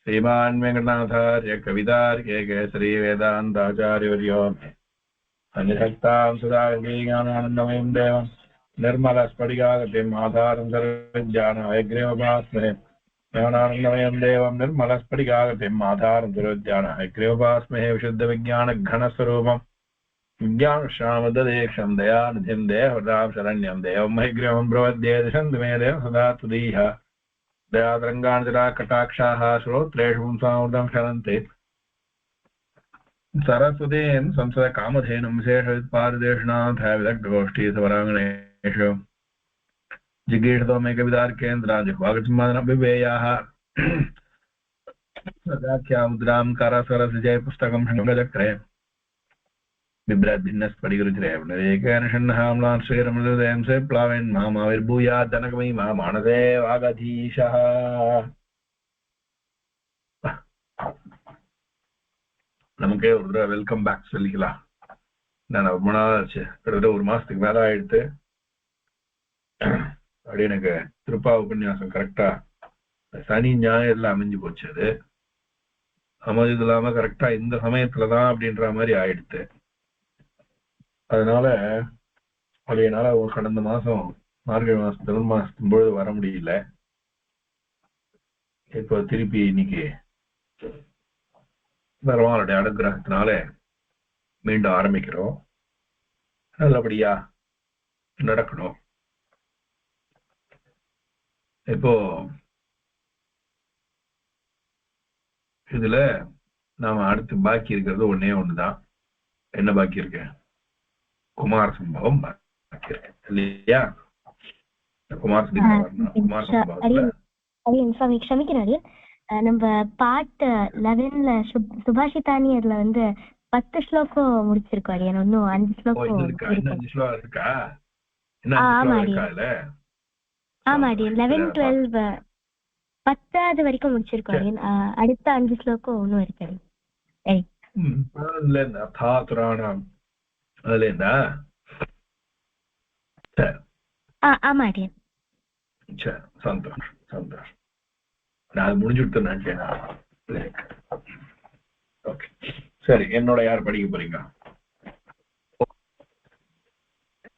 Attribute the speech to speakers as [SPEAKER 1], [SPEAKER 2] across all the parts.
[SPEAKER 1] श्रीमान् वेङ्कटनाथार्य कवितार्के केसरी वेदान्ताचार्यवर्यो अन्यशक्तां सुधाज्ञानानन्दमयं देवं निर्मलस्फटिकाकृतिम् आधारं सर्वज्ञानहयग्रीवोपास्महे ज्ञानानन्दमयं देवं निर्मलस्फटिकाकृतिम् आधारं सर्वज्ञानहयग्रीवोपास्महे विशुद्धविज्ञानघनस्वरूपं विज्ञानश्यामददेशं दयानिधिं देहवतां शरण्यं देवं हयग्रीवं प्रपद्ये दिशन्तु मे देव सदा तुदीयः दयाद्रङ्गाणजटाकटाक्षाः श्रोत्रेषु पुंसामृतं क्षरन्ति सरस्वतीं संसद कामधेनुं विशेषवित्पाददेशनाथाय विदग्धगोष्ठीसवराङ्गणेषु जिगीषतो मे कवितार्केन्द्राजिह्वागतिमानभिवेयाः सदाख्यामुद्रां करसरसिजय पुस्तकं शङ्खचक्रे बिभ्रद्भिन्नस्फटिकरुचिरे पुनरेकेन षण्णाम्लान् श्रीरमृतदयं से प्लावेन् मामाविर्भूयात् जनकमयी मा मानसे वागधीशः நமக்கே ஒரு தடவை வெல்கம் பேக் சொல்லிக்கலாம். நான் ரொம்ப நாள் ஆச்சு, கிட்டத்தட்ட ஒரு மாசத்துக்கு மேல ஆயிடுத்து. அப்படி எனக்கு திருப்பா உபன்யாசம் கரெக்டா சனி ஞாயிறுல அமைஞ்சு போச்சு. அது அமைஞ்சது இல்லாம கரெக்டா இந்த சமயத்துலதான் அப்படின்ற மாதிரி ஆயிடுத்து. அதனால அது என்னால ஒரு கடந்த மாசம் மார்கழி மாசம் தமிழ் மாசத்தின் பொழுது வர முடியல. இப்போ திருப்பி இன்னைக்கு பெருமாளுடைய அனுகிரகத்தினால மீண்டும் ஆரம்பிக்கிறோம். நல்லபடியா நடக்கணும். இப்போ இதுல நாம அடுத்து பாக்கி இருக்கிறது ஒன்னே ஒண்ணுதான். என்ன பாக்கி இருக்கு? குமார சம்பவம் பாக்கி இருக்கு இல்லையா? குமார சம்பவம்
[SPEAKER 2] க்ஷமிக்கிறாரு. நம்ம பார்ட் 11ல சுபாஷிதானியர்ல வந்து 10 ஸ்லோகம் முடிச்சிருக்கோம். இன்னும் 5 ஸ்லோகம்
[SPEAKER 1] இருக்கா?
[SPEAKER 2] ஆமாடி 11, 12 10வது வரைக்கும் முடிச்சிருக்கோம். அடுத்த 5 ஸ்லோகம் இன்னும் இருக்காது. ஆமாடி.
[SPEAKER 1] சந்தோஷம் சந்தோஷம். நான் முடிஞ்சுட்டு நினைச்சேன். சரி, என்னோட யார் படிக்க போறீங்க?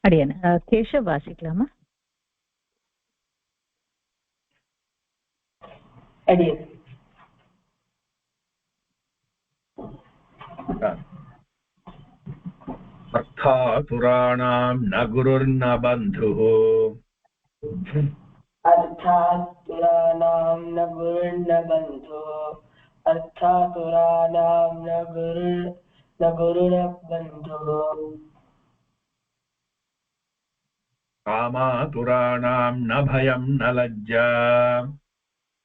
[SPEAKER 3] அடியன் கேஷவ் வாசிக்கலாமா?
[SPEAKER 4] அடியன்
[SPEAKER 1] அர்த்தாதுராணாம் ந குருர்ந பந்துः
[SPEAKER 4] अर्थातुराणां न गुरुर्न बन्धुः अर्थातुराणां न गुरुर्न बन्धुः
[SPEAKER 1] कामातुराणां न भयं न लज्जा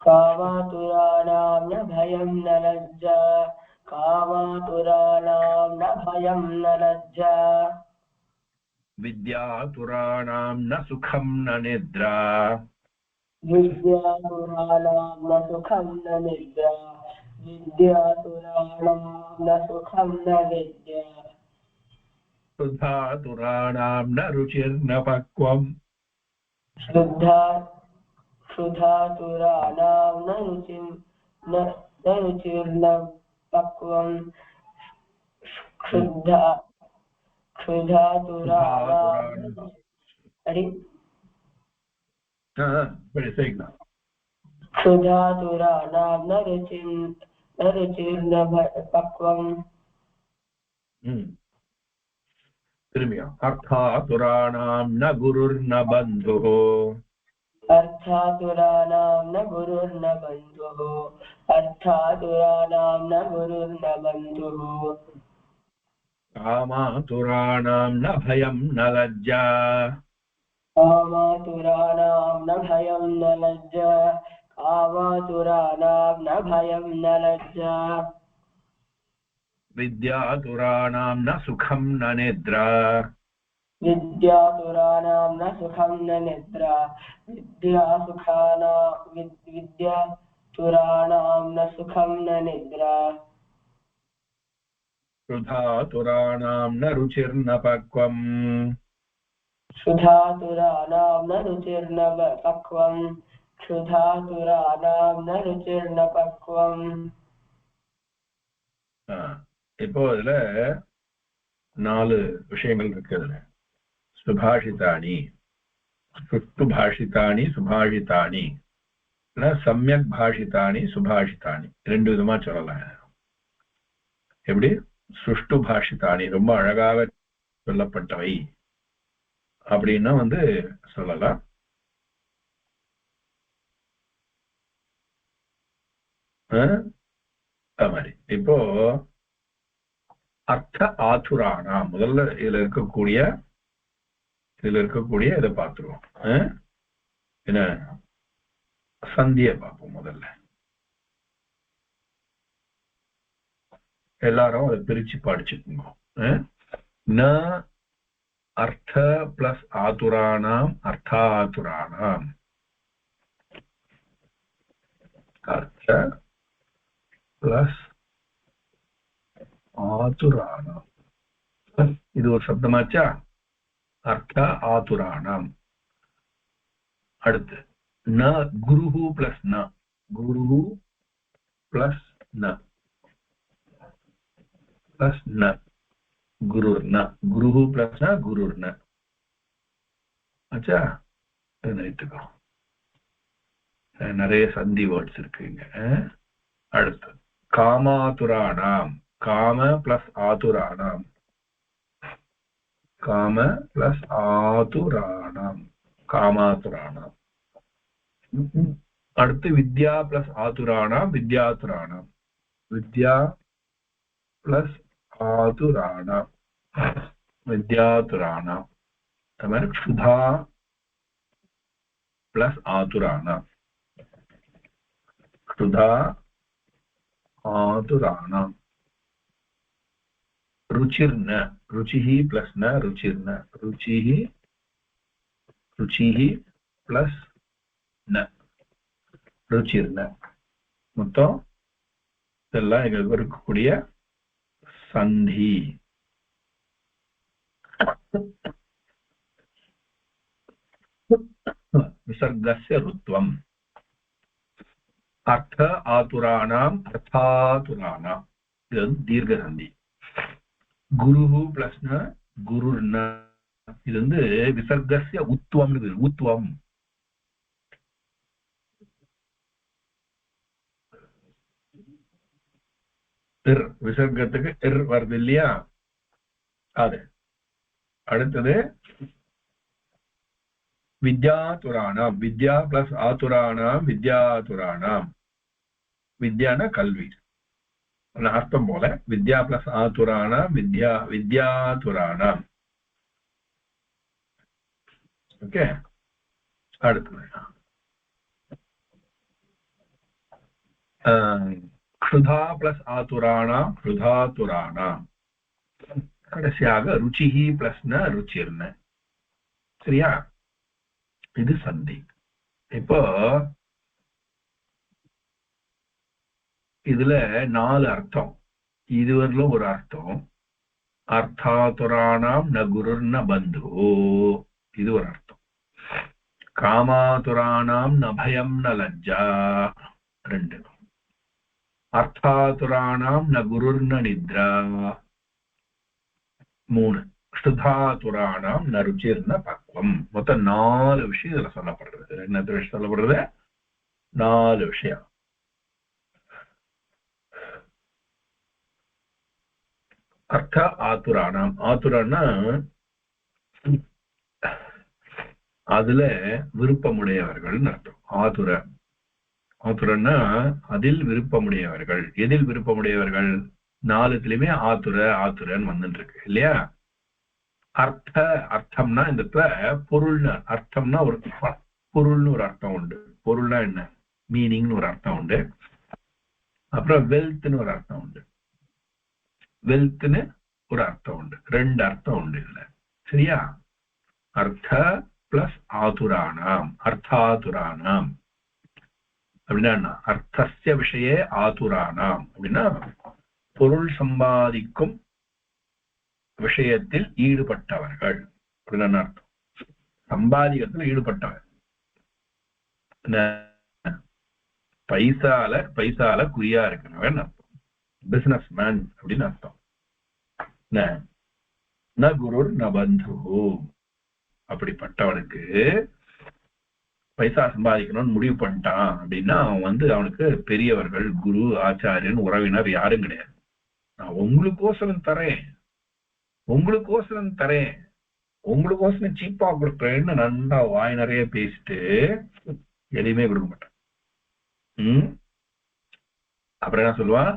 [SPEAKER 4] कामातुराणां न भयं न लज्जा कामातुराणां न भयं न लज्जा
[SPEAKER 1] विद्यातुराणां न सुखं न निद्रा
[SPEAKER 4] विद्यातुराणां न सुखं न निद्रा विद्यातुराणां न सुखं न विद्या
[SPEAKER 1] शुद्धातुराणां न रुचिर्न पक्वम्
[SPEAKER 4] शुद्धातुराणां न रुचिर्न पक्वम् क्षुधातुराणां न रुचिर्न पक्वम्
[SPEAKER 1] अर्थातुराणां न गुरुर्न बन्धुः
[SPEAKER 4] अर्थातुराणां न गुरुर्न बन्धुः अर्थातुराणां न गुरुर्न बन्धुः
[SPEAKER 1] कामातुराणां न भयं न लज्जा
[SPEAKER 4] कामातुराणां न भयं न लज्जा कामातुराणां न भयं न लज्जा
[SPEAKER 1] विद्यातुराणां न सुखं न निद्रा
[SPEAKER 4] विद्यातुराणां न सुखं न निद्रा विद्यातुराणां न सुखं न निद्रा
[SPEAKER 1] शुद्धातुराणां न रुचिर्न पक्वम्
[SPEAKER 4] शुद्धातुराणां न रुचिर्न पक्वम् क्षुधातुराणां न रुचिर्न पक्वम्
[SPEAKER 1] இப்போ இதுல 4 விஷயங்கள் இருக்கு. அதுல சுபாஷிதானி, சுஷ்டு பாஷிதானி, சுபாஷிதானி, சம்யக் பாஷிதானி, சுபாஷிதானி, 2 விதமா சொல்லலாம். எப்படி? சுஷ்டு பாஷிதானி ரொம்ப அழகாக சொல்லப்பட்டவை அப்படின்னா சொல்லலாம். மாதிரி இப்போ அர்த்த ஆதுரானா முதல்ல இதுல இருக்கக்கூடிய இதை பார்த்துருவோம். என்ன சந்தியை பார்ப்போம். முதல்ல எல்லாரும் அதை பிரிச்சு படிச்சுக்கோங்க. ந अर्थ प्लस आतुराणाम अर्थातुराणाम, अर्थ प्लस आतुराणाम, இது ஒரு சப்தமாச்சா? अर्थ आतुराणाम. அடுத்து न गुरुः प्लस न, गुरुः प्लस न, प्लस न गुरुर्न, गुरुः प्लस न गुरुर्न. अच्छा, நினைத்துக்கோ. நிறைய சந்தி வேர்ட்ஸ் இருக்குங்க. அடுத்து காமாதுராணாம், காம பிளஸ் ஆதுராணாம், காம பிளஸ் ஆதுராணாம், காமாதுராணாம். அடுத்து வித்யா பிளஸ் ஆதுராணாம், வித்யாதுராணாம், வித்யா பிளஸ் ஆதுராணாம், வித்யாதுராணாம். அது மாதிரி क्षुधा प्लस आतुराणाम, क्षुधा आतुराणाम. रुचिर्न, रुचिः प्लस न रुचिर्न, रुचिः, रुचिः प्लस न रुचिर्न. மொத்தம் இதெல்லாம் எங்களுக்கு இருக்கக்கூடிய சந்தி. विसर्गस्य ऋत्वम् अर्थ आतुराणाम् अर्थातुराणाम्, दीर्घ सन्धि. गुरुः प्लस न गुरुर्न, இது விசர்கस्य உத்வம். உத்வம் விசர்க்கத்துக்கு வருது இல்லையா? அது அடுத்தது வித்யாதுராணாம், வித்யா பிளஸ் ஆதுராணாம், வித்யாதுராணாம். வித்யான கல்வி அர்த்தம் போல வித்யா பிளஸ் ஆதுராணாம், வித்யா, வித்யாதுராணாம். ஓகே. அடுத்தது क्षुधा प्लस आतुराणाम, क्षुधातुराणाम. கடைசியாக ருச்சிஹி பிளஸ் ந ருச்சிர்ன. சரியா? இது சந்தி. இப்போ இதுல 4 அர்த்தம். இதுவரையிலும் ஒரு அர்த்தம். அர்த்தாதுராணாம் ந குருர்ன பந்து, இது ஒரு அர்த்தம். காமாதுராணாம் ந பயம் ந லஜ்ஜா, 2. அர்த்தாதுராணாம் ந குருர்ன நித்ரா, 3. क्षुधातुराणाम न रुचिर्न पक्वम. மொத்தம் 4 விஷயம் இதுல சொல்லப்படுறது. என்ன விஷயம் சொல்லப்படுறது? 4 விஷயம். அர்த்த ஆதுராணாம், ஆதுரன்னா அதுல விருப்பமுடையவர்கள் அர்த்தம். ஆதுர, ஆதுரன்னா அதில் விருப்பமுடையவர்கள். எதில் விருப்பமுடையவர்கள்? 4த்துலயுமே ஆதுர ஆதுரன்னு வந்துட்டு இருக்கு இல்லையா? அர்த்த, அர்த்தம்னா இந்த பொருள்னு, அர்த்தம்னா ஒரு பொருள்னு ஒரு அர்த்தம் உண்டு. பொருள்னா என்ன? மீனிங்னு ஒரு அர்த்தம் உண்டு. அப்புறம் வெல்த்னு ஒரு அர்த்தம் உண்டு. வெல்த்னு ஒரு அர்த்தம் உண்டு. 2 அர்த்தம் உண்டு இதுல. சரியா? அர்த்த பிளஸ் ஆதுராணாம், அர்த்தாதுராணாம் அப்படின்னா அர்த்தஸ்ய விஷயே ஆதுராணாம் அப்படின்னா பொருள் சம்பாதிக்கும் விஷயத்தில் ஈடுபட்டவர்கள் அப்படின்னு அர்த்தம். சம்பாதிக்கத்தில் ஈடுபட்டவர். பைசால குறியா இருக்கிறவன் அர்த்தம். பிசினஸ் மேன் அப்படின்னு அர்த்தம். ந குரு ந பந்து, அப்படிப்பட்டவனுக்கு பைசா சம்பாதிக்கணும்னு முடிவு பண்ணிட்டான் அப்படின்னா அவன் அவனுக்கு பெரியவர்கள், குரு, ஆச்சாரியன், உறவினர் யாரும் கிடையாது. நான் உங்களுக்கோசரம் தரேன், உங்களுக்கோசரம் சீப்பா கொடுக்குறேன்னு நல்லா வாய் நிறைய பேசிட்டு எதையுமே கொடுக்க மாட்டான். அப்புறம் என்ன சொல்லுவான்,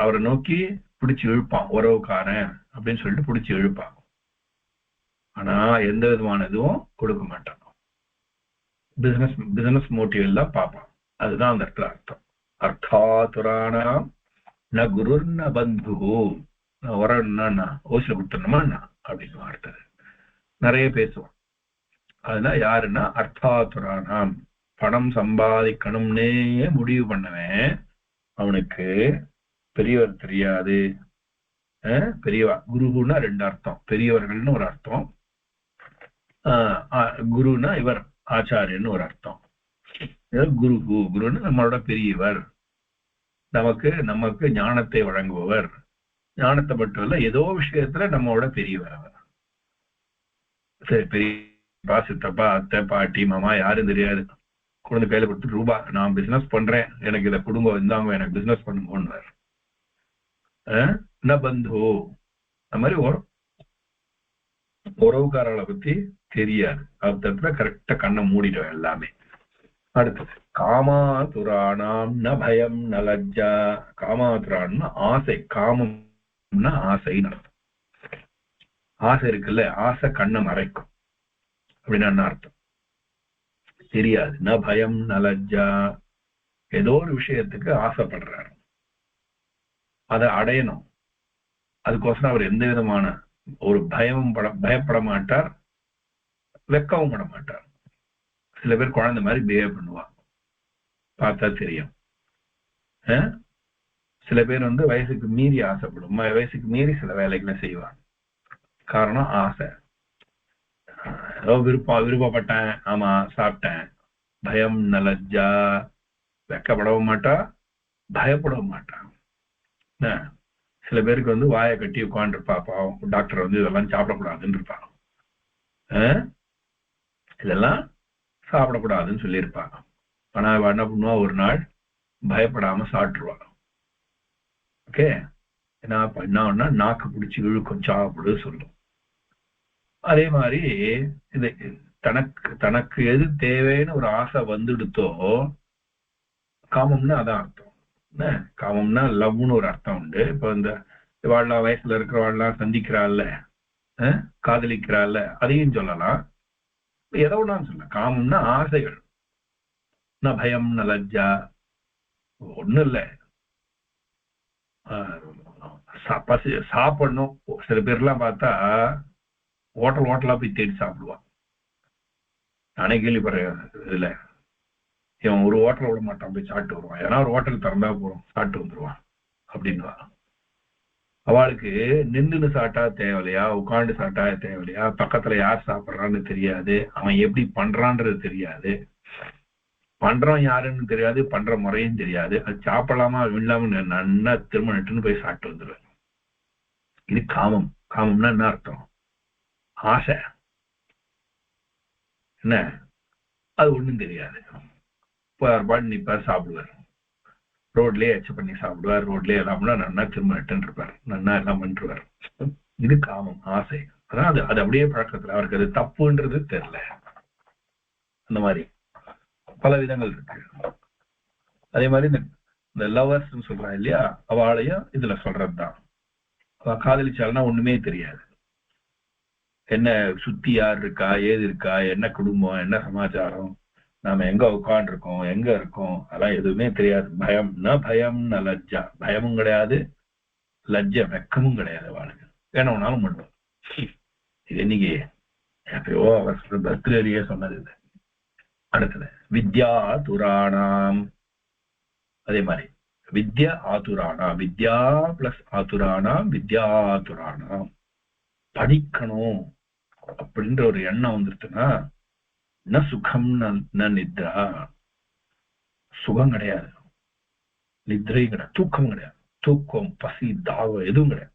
[SPEAKER 1] அவரை நோக்கி பிடிச்சு இழுப்பான், உறவுக்காரன் அப்படின்னு சொல்லிட்டு பிடிச்சு இழுப்பான். ஆனா எந்த விதமான இதுவும் கொடுக்க மாட்டான். பிசினஸ் மோட்டிவ் எல்லாம் பார்ப்பான். அதுதான் அந்த இடத்துல அர்த்தம். அர்த்தாதுராணாம் ந குருர் ந பந்து. உறவுன்னா ஓசில கொடுத்துடணுமா அப்படின்னு அர்த்தம். நிறைய பேசுவான். அதுதான் யாருன்னா அர்த்தாதுராணாம், பணம் சம்பாதிக்கணும்னே முடிவு பண்ணவன் அவனுக்கு பெரியவர் தெரியாது. பெரியவா குருன்னா ரெண்டு அர்த்தம், பெரியவர்கள்னு ஒரு அர்த்தம், குருன்னா இவர் ஆச்சாரியன்னு ஒரு அர்த்தம். குருன்னு நம்மளோட பெரியவர், நமக்கு ஞானத்தை வழங்குபவர். ஞானத்தை மட்டும் இல்ல, ஏதோ விஷயத்துல நம்மளோட பெரியவர் அவர். சரி, பெரியப்பா, சித்தப்பா, அத்தை, பாட்டி, மாமா யாரும் தெரியாது. குழந்தை கையில கொடுத்து, ரூபா நான் பிசினஸ் பண்றேன், எனக்கு இதை கொடுங்க, இருந்தாங்க, எனக்கு பிசினஸ் பண்ணுங்கன்னு. ந பந்து, அந்த மாதிரி உறவுக்காரர்களை பத்தி தெரியாது. அந்த கரெக்டா கண்ணை மூடிடுவேன் எல்லாமே. அடுத்தது காமாதுராணாம் ந பயம் ந லஜ்ஜா. காமாதுரான்னா ஆசை, காமம்னா ஆசைன்னு அர்த்தம். ஆசை இருக்குல்ல, ஆசை கண்ணை மறைக்கும் அப்படின்னு என்ன அர்த்தம் தெரியாது. ந பயம் ந லஜ்ஜா, ஏதோ ஒரு விஷயத்துக்கு ஆசைப்படுறாரு, அதை அடையணும், அதுக்கோசரம் அவர் எந்த விதமான ஒரு பயப்பட மாட்டார், வெக்கவும் பட மாட்டார். சில பேர் குழந்தை மாதிரி பிஹேவ் பண்ணுவாங்க, பார்த்தா தெரியும். சில பேர் வயசுக்கு மீறி ஆசைப்படும், வயசுக்கு மீறி சில வேலைகளை செய்வாங்க. காரணம் ஆசை. ஏதோ விருப்பப்பட்டேன், ஆமா சாப்பிட்டேன். பயம் ந லஜ்ஜா, வெக்கப்படவும் மாட்டா, பயப்படவும் மாட்டான். சில பேருக்கு வாயை கட்டி உட்காந்துருப்பா, பாவம் டாக்டர் இதெல்லாம் சாப்பிடக்கூடாதுன்னு இருப்பாங்க, இதெல்லாம் சாப்பிடக்கூடாதுன்னு சொல்லியிருப்பாங்க. ஆனா என்ன பண்ணுவா, ஒரு நாள் பயப்படாம சாப்பிட்டுருவா. ஓகே, என்ன நாக்கு பிடிச்சி இழுக்கும், சாப்பிடு சொல்லும். அதே மாதிரி இது தனக்கு எது தேவைன்னு ஒரு ஆசை வந்துடுத்தோ, காமம்னு அதான் அர்த்தம். காமம்னா லவ்னு ஒரு அர்த்தம் உண்டு. இப்ப இந்த வாழ்லாம் வயசுல இருக்கிறவாள்லாம் சந்திக்கிறாள்ல, காதலிக்கிறாள்ல, அதையும் சொல்லலாம். எதோ நான் சொல்ல, காமம்னா ஆசைகள். ந பயம் ந லஜ்ஜா, ஒண்ணும் இல்லை, சாப்பிடணும். சில பேர்லாம் பார்த்தா ஹோட்டலா போய் தேடி சாப்பிடுவான். நானே கேள்விப்படுறேன். இதுல இவன் ஒரு ஹோட்டல விட மாட்டான், போய் சாப்பிட்டு வருவான். ஏன்னா ஒரு ஹோட்டல் திறந்தா போறோம், சாப்பிட்டு வந்துருவான் அப்படின்வா. அவளுக்கு நின்றுன்னு சாப்பிட்டா தேவையில்லையா, உட்காந்து சாப்பிட்டா தேவையில்லையா, பக்கத்துல யார் சாப்பிட்றான்னு தெரியாது, அவன் எப்படி பண்றான்றது தெரியாது, பண்றான் யாருன்னு தெரியாது, பண்ற முறையும் தெரியாது. அது சாப்பிடலாமா இல்லாம நல்லா திரும்ப நட்டுன்னு போய் சாப்பிட்டு வந்துடுவேன். இது காமம். காமம்னா என்ன அர்த்தம்? ஆசை. என்ன, அது ஒண்ணும் தெரியாது. நிப்பார், சாப்பிடுவார், ரோட்லயே எச்ச பண்ணி சாப்பிடுவார், ரோட்லயே எல்லாம் நன்னா திரும்ப நட்டுன்னு இருப்பார், நன்னா எல்லாம் பண்ணிருவார். இது காமம், ஆசை. அதான் அது அப்படியே பழக்கத்துல அவருக்கு அது தப்புன்றது தெரியல. அந்த மாதிரி பல விதங்கள் இருக்கு. அதே மாதிரி இந்த லவர்ஸ் சொல்றா இல்லையா, அவளையும் இதுல சொல்றதுதான். அவ காதலிச்சாலுன்னா ஒண்ணுமே தெரியாது, என்ன சுத்தி யார் இருக்கா, ஏது இருக்கா, என்ன குடும்பம், என்ன சமாச்சாரம், நாம எங்க உட்காந்துருக்கோம், எங்க இருக்கோம், அதெல்லாம் எதுவுமே தெரியாது. பயம் ந லஜ்ஜா, பயமும் கிடையாது, லஜ்ஜ வெக்கமும் கிடையாது. அவளுக்கு வேணும்னாலும் பண்ணுவோம். இது இன்னைக்கு எப்பயோ அவர் பர்த்டேலயே சொன்னது இது. அடுத்தது வித்யா துராணாம். அதே மாதிரி வித்யா ஆதுராணாம், வித்யா பிளஸ் ஆதுராணாம், வித்யா ஆதுராணாம். படிக்கணும் அப்படின்ற ஒரு எண்ணம் வந்துருச்சுன்னா ந சுகம் ந நித்ரா, சுகம் கிடையாது, நித்ரை கிடையாது, தூக்கம் கிடையாது. தூக்கம், பசி, தாகம் எதுவும் கிடையாது.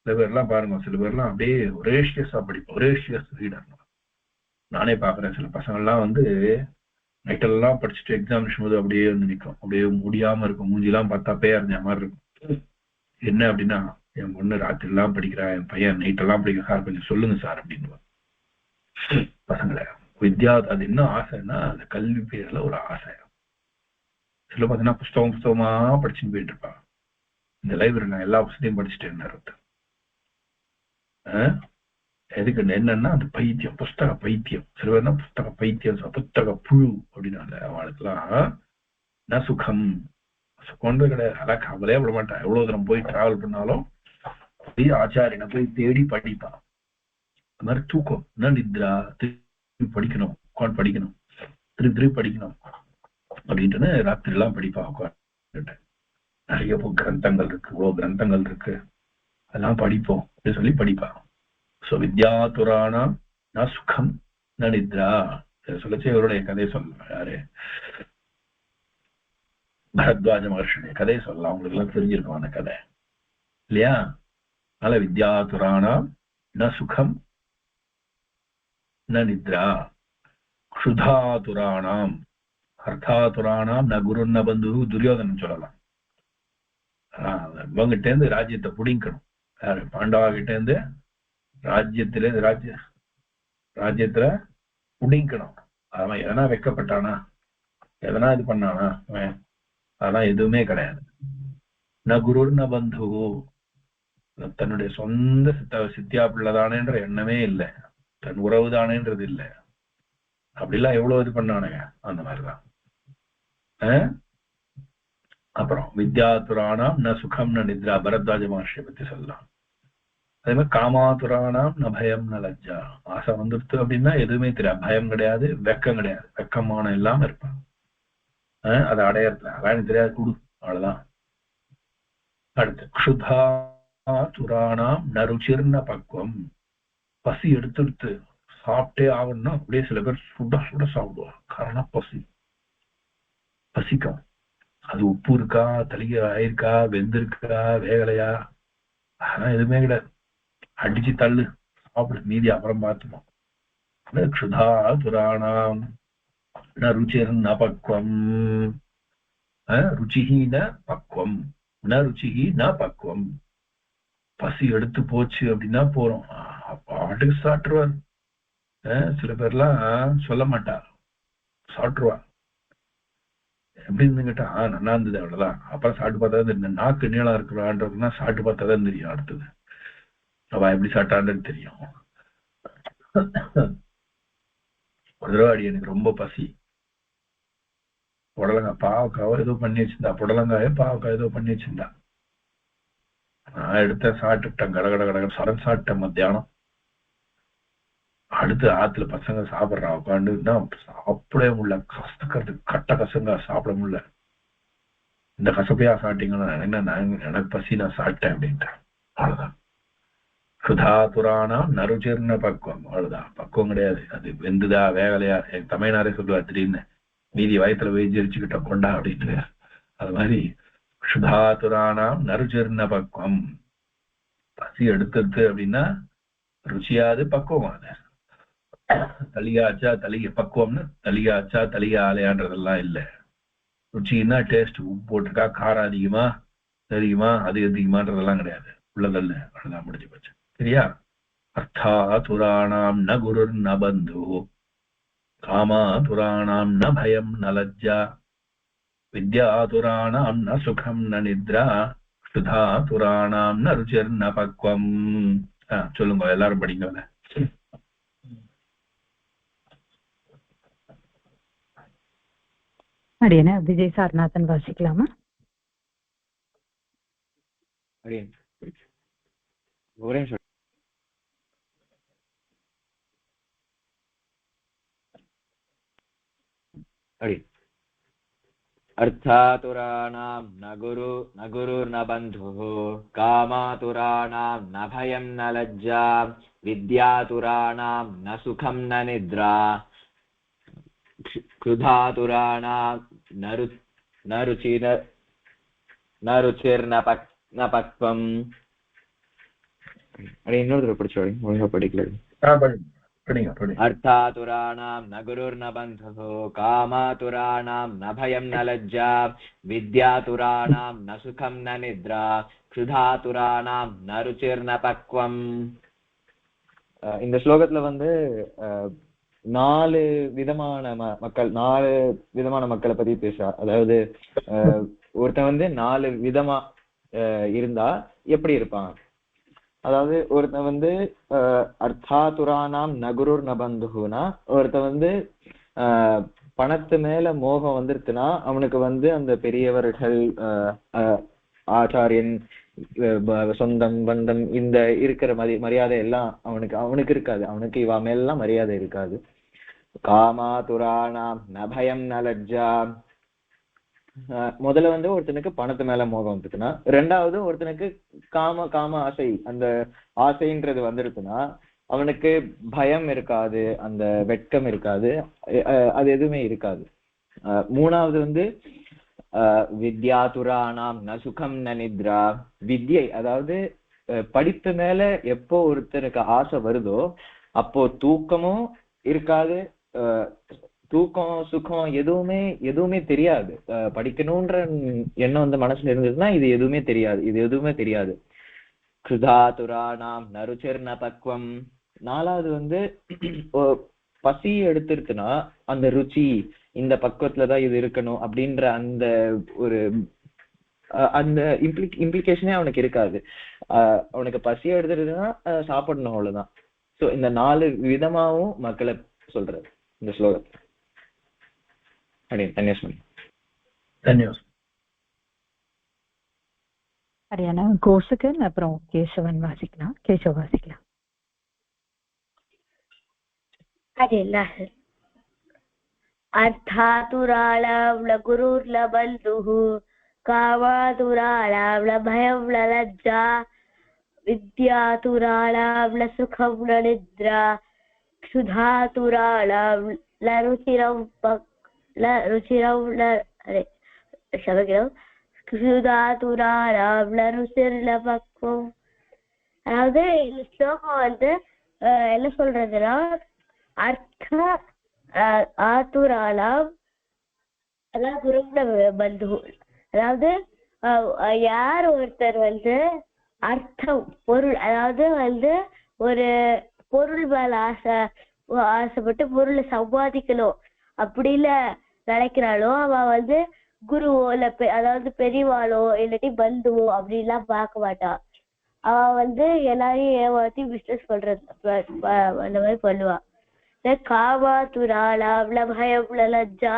[SPEAKER 1] சில பேர்லாம் பாருங்க, சில பேர்லாம் அப்படியே ஒரேஷியஸா படிப்போம், ஒரேஷியஸ் ரீடர். நானே பாக்குறேன், சில பசங்கள்லாம் வந்து நைட்டெல்லாம் படிச்சுட்டு எக்ஸாமினேஷன் போது அப்படியே வந்து நிற்கும், அப்படியே முடியாம இருக்கும், மூஞ்சிலாம் பார்த்தா பேரஞ்ச மாதிரி இருக்கும். என்ன அப்படின்னா, என் பொண்ணு ராத்திரி எல்லாம் படிக்கிறா, என் பையன் நைட்டெல்லாம் படிக்கிற சார், கொஞ்சம் சொல்லுங்க சார் அப்படின்னு பசங்களை. வித்யா அது என்ன ஆசைன்னா, அந்த கல்வி பேர்ல ஒரு ஆசை. சில பார்த்தீங்கன்னா புஸ்தகமா படிச்சுட்டு போயிட்டு இருப்பான். இந்த லைப்ரரி நான் எல்லா புத்தகத்தையும் படிச்சுட்டேன். எதுக்கு என்னன்னா அந்த பைத்தியம், புஸ்தக பைத்தியம். சில பேர்னா புஸ்தக பைத்தியம், புத்தக புழு அப்படின்னால அவளுக்குலாம் நான் சுகம் சுகம்ன்றது கிடையாது. அதான் கவலையே விட மாட்டான். எவ்வளவு தூரம் போய் டிராவல் பண்ணாலும் ஆச்சாரியனை போய் தேடி படிப்பான். அது மாதிரி தூக்கம் என்ன நித்ரா, திருப்பி படிக்கணும், உட்காந்து படிக்கணும், திருப்பி படிக்கணும் அப்படின்ட்டு ராத்திரி எல்லாம் படிப்பா. உட்காந்து நிறைய கிரந்தங்கள் இருக்கு, இவ்வளவு கிரந்தங்கள் இருக்கு, அதெல்லாம் படிப்போம் அப்படின்னு சொல்லி படிப்பான். சோ வித்யாதுராணாம் ந சுகம் ந நித்ரா சொல்லச்சு இவருடைய கதையை சொல்லலாம். யாரு? பரத்வாஜ மகர்ஷனுடைய கதையை சொல்லலாம். அவங்களுக்கு எல்லாம் தெரிஞ்சிருக்கும் அந்த கதை இல்லையா? அதனால வித்யாதுராணாம் ந சுகம் ந நித்ரா, க்ஷுதாதுராணாம் அர்த்தாதுராணாம் ந குரு ந பந்து, துரியோதனன் சொல்லலாம். இவங்கிட்ட இருந்து ராஜ்யத்தை புடிங்கணும். யாரு? பாண்டவா கிட்ட இருந்து ராஜ்யத்துல புடிங்கணும். அவன் எதனா வெக்கப்பட்டானா, எதனா இது பண்ணானா, அவன் அதெல்லாம் எதுவுமே கிடையாது. ந குரு ந பந்து, தன்னுடைய சொந்த சித்தியா பிள்ளைதானேன்ற எண்ணமே இல்லை, தன் உறவு தானேன்றது இல்லை. அப்படிலாம் எவ்வளவு இது பண்ணானுங்க. அந்த மாதிரிதான். அப்புறம் வித்யாதுராணாம் ந சுகம் ந நித்ரா, பரத்வாஜ மகர்ஷியை பத்தி சொல்லலாம். அதே மாதிரி காமாதுராணாம் ந பயம் ந லஜ்ஜா, ஆசை வந்துருத்து அப்படின்னா எதுவுமே தெரியாது, பயம் கிடையாது, வெக்கம் கிடையாது, வெக்கமான இல்லாம இருப்பான். அதை அடையறதுல அதான் தெரியாது, குடு, அவ்வளவுதான். அடுத்து க்ஷுதாதுராணாம் ந ருச்சிர்ன பக்குவம், பசி எடுத்துடுத்து சாப்பிட்டே ஆகணும்னா அப்படியே சில பேர் சுட சுட சாப்பிடுவாங்க. காரணம் பசிக்கும். அது உப்பு இருக்கா, தளிகை ஆயிருக்கா, வெந்திருக்கா, வேகலையா, அதெல்லாம் எதுவுமே கிடையாது. அடிச்சு தள்ளு, சாப்பிடு, மீதி அப்புறம் பார்த்துப்போம். க்ஷுதாதுராணாம் ந ருச்சிர்ன பக்குவம், ருச்சிஹி ந பக்குவம், ந ருச்சிஹி ந பக்குவம். பசி எடுத்து போச்சு அப்படின்னா போறோம், பாட்டுக்கு சாப்பிட்டுருவார். சில பேர்லாம் சொல்ல மாட்டா, சாப்பிட்டுருவா. எப்படி இருந்து கேட்டா நல்லா இருந்தது, அவ்வளவுதான். அப்புறம் சாப்பிட்டு பார்த்தா இந்த நாக்கு நீளம் இருக்கிறான்றதுன்னா சாப்பிட்டு பார்த்தாதான் தெரியும். அடுத்தது அவ எப்படி சாப்பிட்டான்னு தெரியும். ஒரு தடவை எனக்கு ரொம்ப பசி, புடலங்காய் பாவக்காவோ ஏதோ பண்ணி வச்சிருந்தா, புடலங்காயோ பாவக்காய் ஏதோ பண்ணி வச்சிருந்தா. நான் எடுத்த சாப்பிட்டுட்டேன், கடகட சாப்பிட்டேன் மத்தியானம். அடுத்து ஆத்துல பசங்க சாப்பிட்றா, உட்காந்துன்னா சாப்பிடவே முடியல, கசக்கிறது, கட்ட கசங்க சாப்பிட முடியல. இந்த கசப்பையா சாப்பிட்டீங்கன்னா எனக்கு பசி, நான் சாப்பிட்டேன் அப்படின்ட்டேன். அவ்வளவுதான். சுதாதுராணாம் நருச்சிர்ன பக்குவம், அவ்வளவுதான். பக்குவம் கிடையாது, அது வெந்துதா வேகலையா. என் தமிழ்நாடே சொல்லுவா திடீர்னு, மீதி வயத்துல வெஜிரிச்சுக்கிட்ட கொண்டா அப்படின்ட்டு. அது மாதிரி சுதாதுராணாம் நருச்சிர்ன பக்குவம், பசி எடுத்தது அப்படின்னா ருச்சியாது பக்குவம். தலிகாச்சா தலிகை பக்குவம்னு, தலிகாச்சா தலிகை ஆலையான்றதெல்லாம் இல்லை. ருச்சின்னா டேஸ்ட், உப்பு போட்டிருக்கா, காரம் அதிகமா தெரியுமா, அது அதிகமான்றதெல்லாம் கிடையாது. உள்ளதல்ல, அவ்வளவுதான், முடிஞ்சு போச்சு. சரியா? அர்த்தாதுராணாம் ந குருர் ந பந்து, காமாதுராணாம் ந பயம் ந லஜ்ஜா, வித்யாதுராணாம் ந சுகம் ந நித்ரா, க்ஷுதாதுராணாம் ந ருச்சிர் ந பக்வம். சொல்லுங்க, எல்லாரும் படிங்க.
[SPEAKER 3] அடியன விஜய் சார்நாதன் வாசிக்கலாமா?
[SPEAKER 5] अर्थातुराणां न गुरुर्न बन्धुः, कामातुराणां न भयं न लज्जा, विद्यातुराणां न सुखं न निद्रा, क्षुधातुराणां न रुचिर्न पक्वम्. அப்படி இன்னொரு தடவை படிச்சோடி, ஒழுங்கா படிக்கல. अर्थातुराणां न गुरुर्न बन्धुः कामातुराणां न भयं न लज्जा विद्यातुराणां न सुखं न निद्रा क्षुधातुराणां न रुचिर्न पक्वम्. இந்த ஸ்லோகத்துல வந்து 4 விதமான மக்களை பத்தி பேசுறா. அதாவது ஒருத்தன் வந்து 4 விதமா இருந்தா எப்படி இருப்பான். அதாவது ஒருத்தன் வந்து அர்த்தாதுரானாம் நகுருர் நபந்துனா, ஒருத்தன் வந்து பணத்து மேல மோகம் வந்துருச்சுன்னா அவனுக்கு வந்து அந்த பெரியவர்கள் ஆச்சாரியன் சொந்தம் பந்தம் இந்த இருக்கிற மரியாதை எல்லாம் அவனுக்கு இருக்காது. அவனுக்கு இவ மேலாம் மரியாதை இருக்காது. காமாதுரானாம் நபயம் நலஜ்ஜா. முதல்ல வந்து ஒருத்தனுக்கு பணத்து மேல மோகம் வந்துருக்குன்னா, 2வது ஒருத்தனுக்கு காம ஆசை, அந்த ஆசைன்றது வந்துருக்குன்னா அவனுக்கு பயம் இருக்காது, அந்த வெட்கம் இருக்காது, அது எதுவுமே இருக்காது. 3வது வந்து வித்யாதுரானாம் ந சுகம் ந நித்ரா. வித்யை அதாவது படிப்பு மேல எப்போ ஒருத்தனுக்கு ஆசை வருதோ அப்போ தூக்கமும் இருக்காது, தூக்கம் சுகம் எதுவுமே தெரியாது. படிக்கணும்ன்ற எண்ணம் வந்து மனசுல இருந்ததுன்னா இது எதுவுமே தெரியாது. கிருதாதுரானாம் நருச்சிர்ன பக்வம். 4வது வந்து பசி எடுத்துருச்சுன்னா அந்த ருச்சி, இந்த பக்குவத்துலதான் இது இருக்கணும் அப்படின்ற அந்த ஒரு அந்த இம்ப்ளிகேஷனே அவனுக்கு இருக்காது. அவனுக்கு பசி எடுத்துருச்சுன்னா சாப்பிடணும், அவ்வளவுதான். சோ இந்த 4 விதமாவும் மக்களை சொல்றது இந்த ஸ்லோகத்தை.
[SPEAKER 3] ஹரியானா கோஷகன் அப்புறம் கேசவன் வாசிக்கலாம். கேசவ் வாசிக்கலாம்.
[SPEAKER 2] அர்த்தாதுராளாவ்ல குருர்ல பந்துஹு காமாதுராளாவ்ல பயம்ல லஜ்ஜா வித்யாதுராளாவ்ல சுகம்ல நித்ரா क्षुधातुराळाव्ल ருச்சிர்ல பக்வம். அதாவது இந்த ஸ்லோகம் வந்து என்ன சொல்றதுன்னா, அர்த்த ஆதுராளாம் அதாவது குரும்ல பந்து. அதாவது யார் ஒருத்தர் வந்து அர்த்தம் பொருள், அதாவது வந்து ஒரு பொருள் மேல ஆசைப்பட்டு பொருளை சம்பாதிக்கணும் அப்படின்னு நினைக்கிறாளோ அவ வந்து குருவோ இல்ல அதாவது பெரியவாளோ இல்லாட்டி பந்துவோ அப்படின்லாம் பார்க்க மாட்டான். அவ வந்து எல்லாரையும் ஏமாத்தி பிசினஸ் பண்றது அந்த மாதிரி பண்ணுவா. காமாதுராளாவ்ல பயம்ல லஜ்ஜா.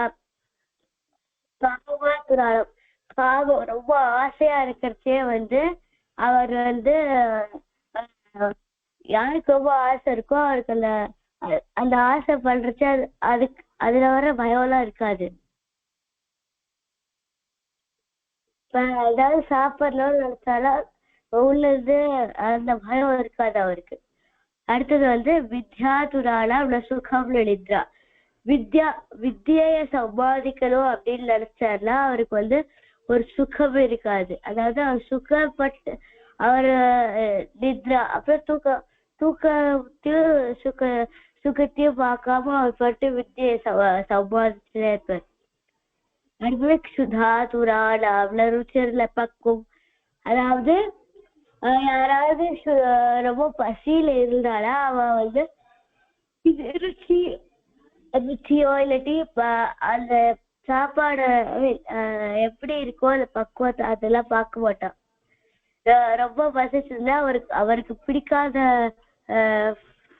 [SPEAKER 2] காமாதுராளம் காமம் ரொம்ப ஆசையா இருக்கிறச்சே வந்து அவர் வந்து யாருக்கு ரொம்ப ஆசை இருக்கோ அவருக்கு அந்த ஆசை பண்றச்சு அதுல வர பயம்லாம் இருக்காது. இப்ப ஏதாவது சாப்பிடணும்னு நினைச்சாலும் உள்ளது அந்த பயம் இருக்காது அவருக்கு. அடுத்தது வந்து வித்யாதுராளா சுகம்ல நித்ரா. வித்தியை சம்பாதிக்கணும் அப்படின்னு நினைச்சாருன்னா அவருக்கு வந்து ஒரு சுகம் இருக்காது. அதாவது அவர் சுகப்பட்டு அவர் நித்ரா அப்புறம் சுகத்தையும் பார்க்காம அவர் பட்டு வித்தியை சம்பாதிச்சுட்டே இருப்பார். அடுத்தது क्षुधातुराणां ருச்சிர்ல பக்வம். அதாவது யாராவது ரொம்ப பசியில இருந்தாலும் அவ வந்து ருச்சியோ இல்லாட்டி அந்த சாப்பாடு எப்படி இருக்கோ அந்த பக்குவத்தை அதெல்லாம் பார்க்க மாட்டான். ரொம்ப பசிச்சிருந்தா அவருக்கு பிடிக்காத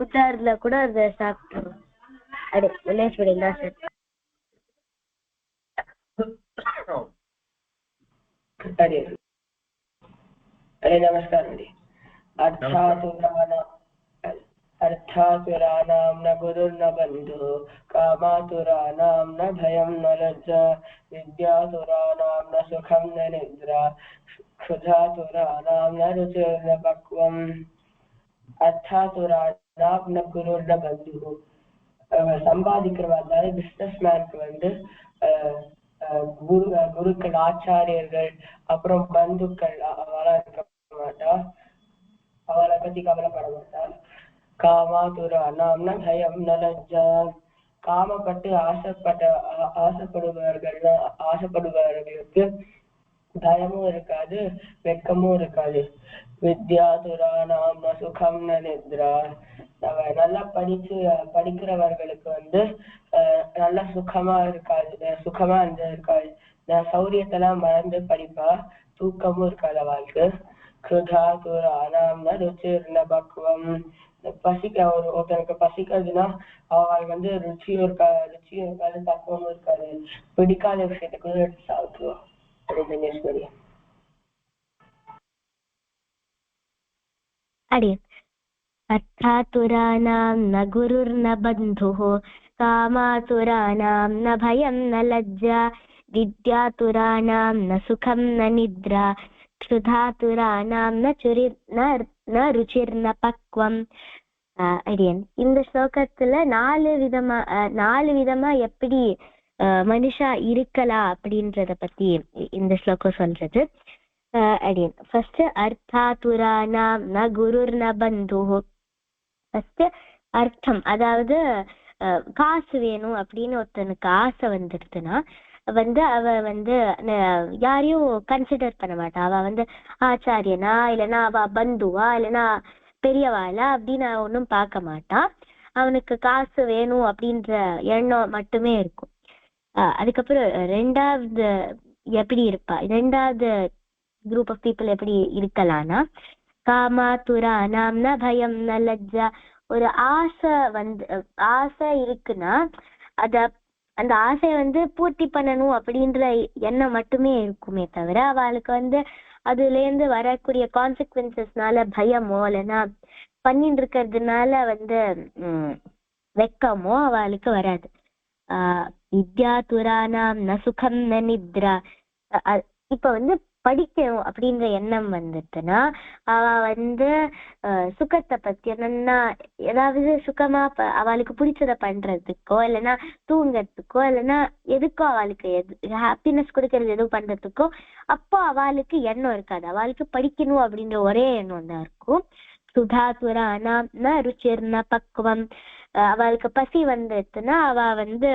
[SPEAKER 2] ஃபுட்டா இருந்தா கூட அதை சாப்பிட்டுருவோம். அது வில்லேஜ்
[SPEAKER 4] சார். हरे नमस्कार हरे. अर्थातुराणां न गुरुर्न बन्धुः कामातुराणां न भयं न लज्जा विद्यातुराणां न सुखं न निद्रा क्षुधातुराणां न रुचिर्न पक्वम्. अर्थातुराणां न गुरुर्न बन्धुः. சம்பாதிக்கிறவா இருந்தாலும் பிசினஸ் மேனுக்கு வந்து குருக்கள் ஆச்சாரியர்கள் அப்புறம் பந்துக்கள் அவெல்லாம் இருக்க மாட்டா, அவளை பத்தி கவலைப்பட மாட்டா. காமாதுரா நாம்னா பயம் நலஜா, காமப்பட்டு ஆசைப்படுபவர்களுக்கு பயமும் இருக்காது, வெக்கமும் இருக்காது. வித்யாதுரா நாம சுகம் ந நித்ரா, நல்லா படிக்கிறவர்களுக்கு வந்து நல்லா சுகமா இருக்காது, இருக்காது. சௌரியத்தெல்லாம் மறந்து படிப்பா, தூக்கமும் இருக்காது அவளுக்கு. கிருதாதுரா நாம ருச்சிர்ன பக்குவம், ஒருத்தனுக்கு பசிக்கிறதுனா அவள் வந்து ருச்சியும் இருக்காது, பக்குவமும் இருக்காது. பிடிக்காத விஷயத்துக்கு எடுத்து சாப்பிடுவான்.
[SPEAKER 2] अर्थातुराणां न गुरुर्न बन्धुः, कामातुराणां न भयं न लज्जा, विद्यातुराणां न सुखं न निद्रा, क्षुधातुराणां न रुचिर्न पक्वम्. அடியன் இந்த ஸ்லோகத்துல நாலு விதமா எப்படி மனுஷா இருக்கலாம் அப்படின்றத பத்தி இந்த ஸ்லோகம் சொல்றது. அடியன் ஃபர்ஸ்ட் அர்த்தாதுரானாம் ந குருர்ன பந்துஹ. ஃபர்ஸ்ட் அர்த்தம், அதாவது காசு வேணும் அப்படின்னு ஒருத்தனுக்கு ஆசை வந்துடுதுன்னா வந்து அவ வந்து யாரையும் கன்சிடர் பண்ண மாட்டா. அவ வந்து ஆச்சாரியனா இல்லைன்னா அவ பந்துவா இல்லைன்னா பெரியவாளா அப்படின்னு ஒன்றும் பார்க்க மாட்டான். அவனுக்கு காசு வேணும் அப்படின்ற எண்ணம் மட்டுமே இருக்கும். அதுக்கப்புறம் ரெண்டாவது எப்படி இருப்பா, ரெண்டாவது குரூப் ஆஃப் பீப்புள் எப்படி இருக்கலாம்னா, காமாதுரா நாம்னா பயம் ந லஜ்ஜா. ஒரு ஆசை இருக்குன்னா அந்த ஆசையை வந்து பூர்த்தி பண்ணணும் அப்படின்ற எண்ணம் மட்டுமே இருக்குமே தவிர அவளுக்கு வந்து அதுல இருந்து வரக்கூடிய கான்சிக்வன்சஸ்னால பயமோ இல்லைன்னா பண்ணிட்டு இருக்கிறதுனால வந்து வெக்கமோ அவளுக்கு வராது. வித்யாதுரானாம் ந சுகம் ந நித்ரா. இப்ப வந்து படிக்கணும் அப்படின்ற எண்ணம் வந்துட்டுன்னா அவ வந்து சுகத்தை பத்தி என்னன்னா ஏதாவது சுகமா அவளுக்கு பிடிச்சத பண்றதுக்கோ இல்லைன்னா தூங்கறதுக்கோ இல்லைன்னா எதுக்கோ அவளுக்கு ஹாப்பினஸ் கொடுக்கறது எதுவும் பண்றதுக்கோ அப்போ அவளுக்கு எண்ணம் இருக்காது. அவளுக்கு படிக்கணும் அப்படின்ற ஒரே எண்ணம் தான் இருக்கும். சுதாதுரானாம் ந ருச்சிர்ன பக்குவம். அவளுக்கு பசி வந்துடுச்சுன்னா அவ வந்து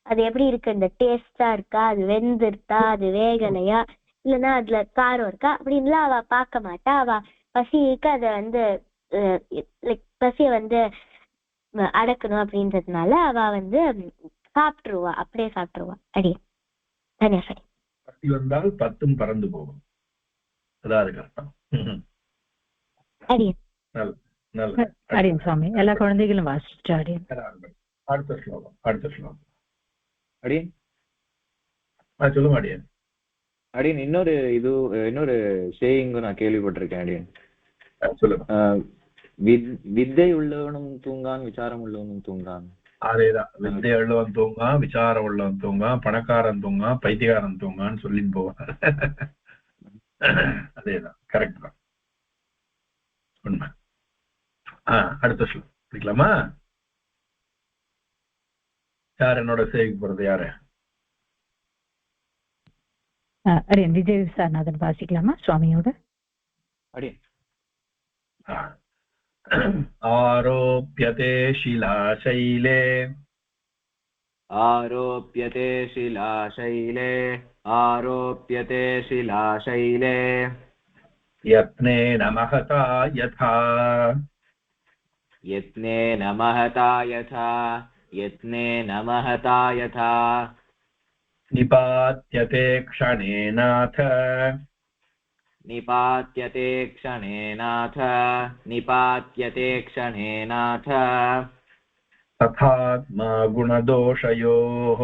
[SPEAKER 2] அது எப்படி இருக்கு, இந்த டேஸ்டா இருக்கா, அது வெந்துருத்தா, அது வேகலையா, இல்லைன்னா அதுல காரம் இருக்கா அப்படின்லாம் அவ பார்க்க மாட்டா. அவ பசிக்கு அதை வந்து பசிய வந்து அடக்கணும் அப்படின்றதுனால அவ வந்து சாப்பிட்டுருவா, அப்படியே சாப்பிட்டுருவா. அடி தனியா
[SPEAKER 1] பசி வந்தால் பத்தும் பறந்து போகும். அதான் அதுக்கு அர்த்தம்.
[SPEAKER 2] அடியன்
[SPEAKER 3] அடியன் சுவாமி, எல்லா குழந்தைகளும் வாசிச்சு அடியன்.
[SPEAKER 1] அடுத்த ஸ்லோகம்
[SPEAKER 5] அடியன்
[SPEAKER 1] சொல்லுங்க அடியன்.
[SPEAKER 5] அடியன் இன்னொரு சேயிங்கும் நான் கேள்விப்பட்டிருக்கேன் அடியன்.
[SPEAKER 1] சொல்லுங்க.
[SPEAKER 5] வித்தை உள்ளவனும் தூங்கான், விசாரம் உள்ளவனும் தூங்கான்.
[SPEAKER 1] அதேதான், வித்தை உள்ளவன் தூங்கான், விசாரம் உள்ளவன் தூங்கான், பணக்காரன் தூங்கான், பைத்தியக்காரன் தூங்கான்னு சொல்லிட்டு போவான். அதேதான், கரெக்ட் தான், உண்மை. அடுத்த ஸ்லோகம் படிக்கலாமா? யார் என்னோட சேவிக்கு போறது? யாரு?
[SPEAKER 3] அடியன் விஜய் சார்நாதன் வாசிக்கலாமா சுவாமியோட?
[SPEAKER 5] அடியன்.
[SPEAKER 1] ஆரோப்யதே ஷிலாசைலே,
[SPEAKER 5] ஆரோப்யதே ஷிலாசைலே, ஆரோப்யதே ஷிலாசைலே,
[SPEAKER 1] யத்னேன மஹதா யதா,
[SPEAKER 5] யத்னேன மஹதா யதா, யத்னேன மஹதா யதா,
[SPEAKER 1] நிபாத்யதே க்ஷணேநாத,
[SPEAKER 5] நிபாத்யதே க்ஷணேநாத, நிபாத்யதே க்ஷணேநாத,
[SPEAKER 1] ததாத்மா குணதோஷயோः,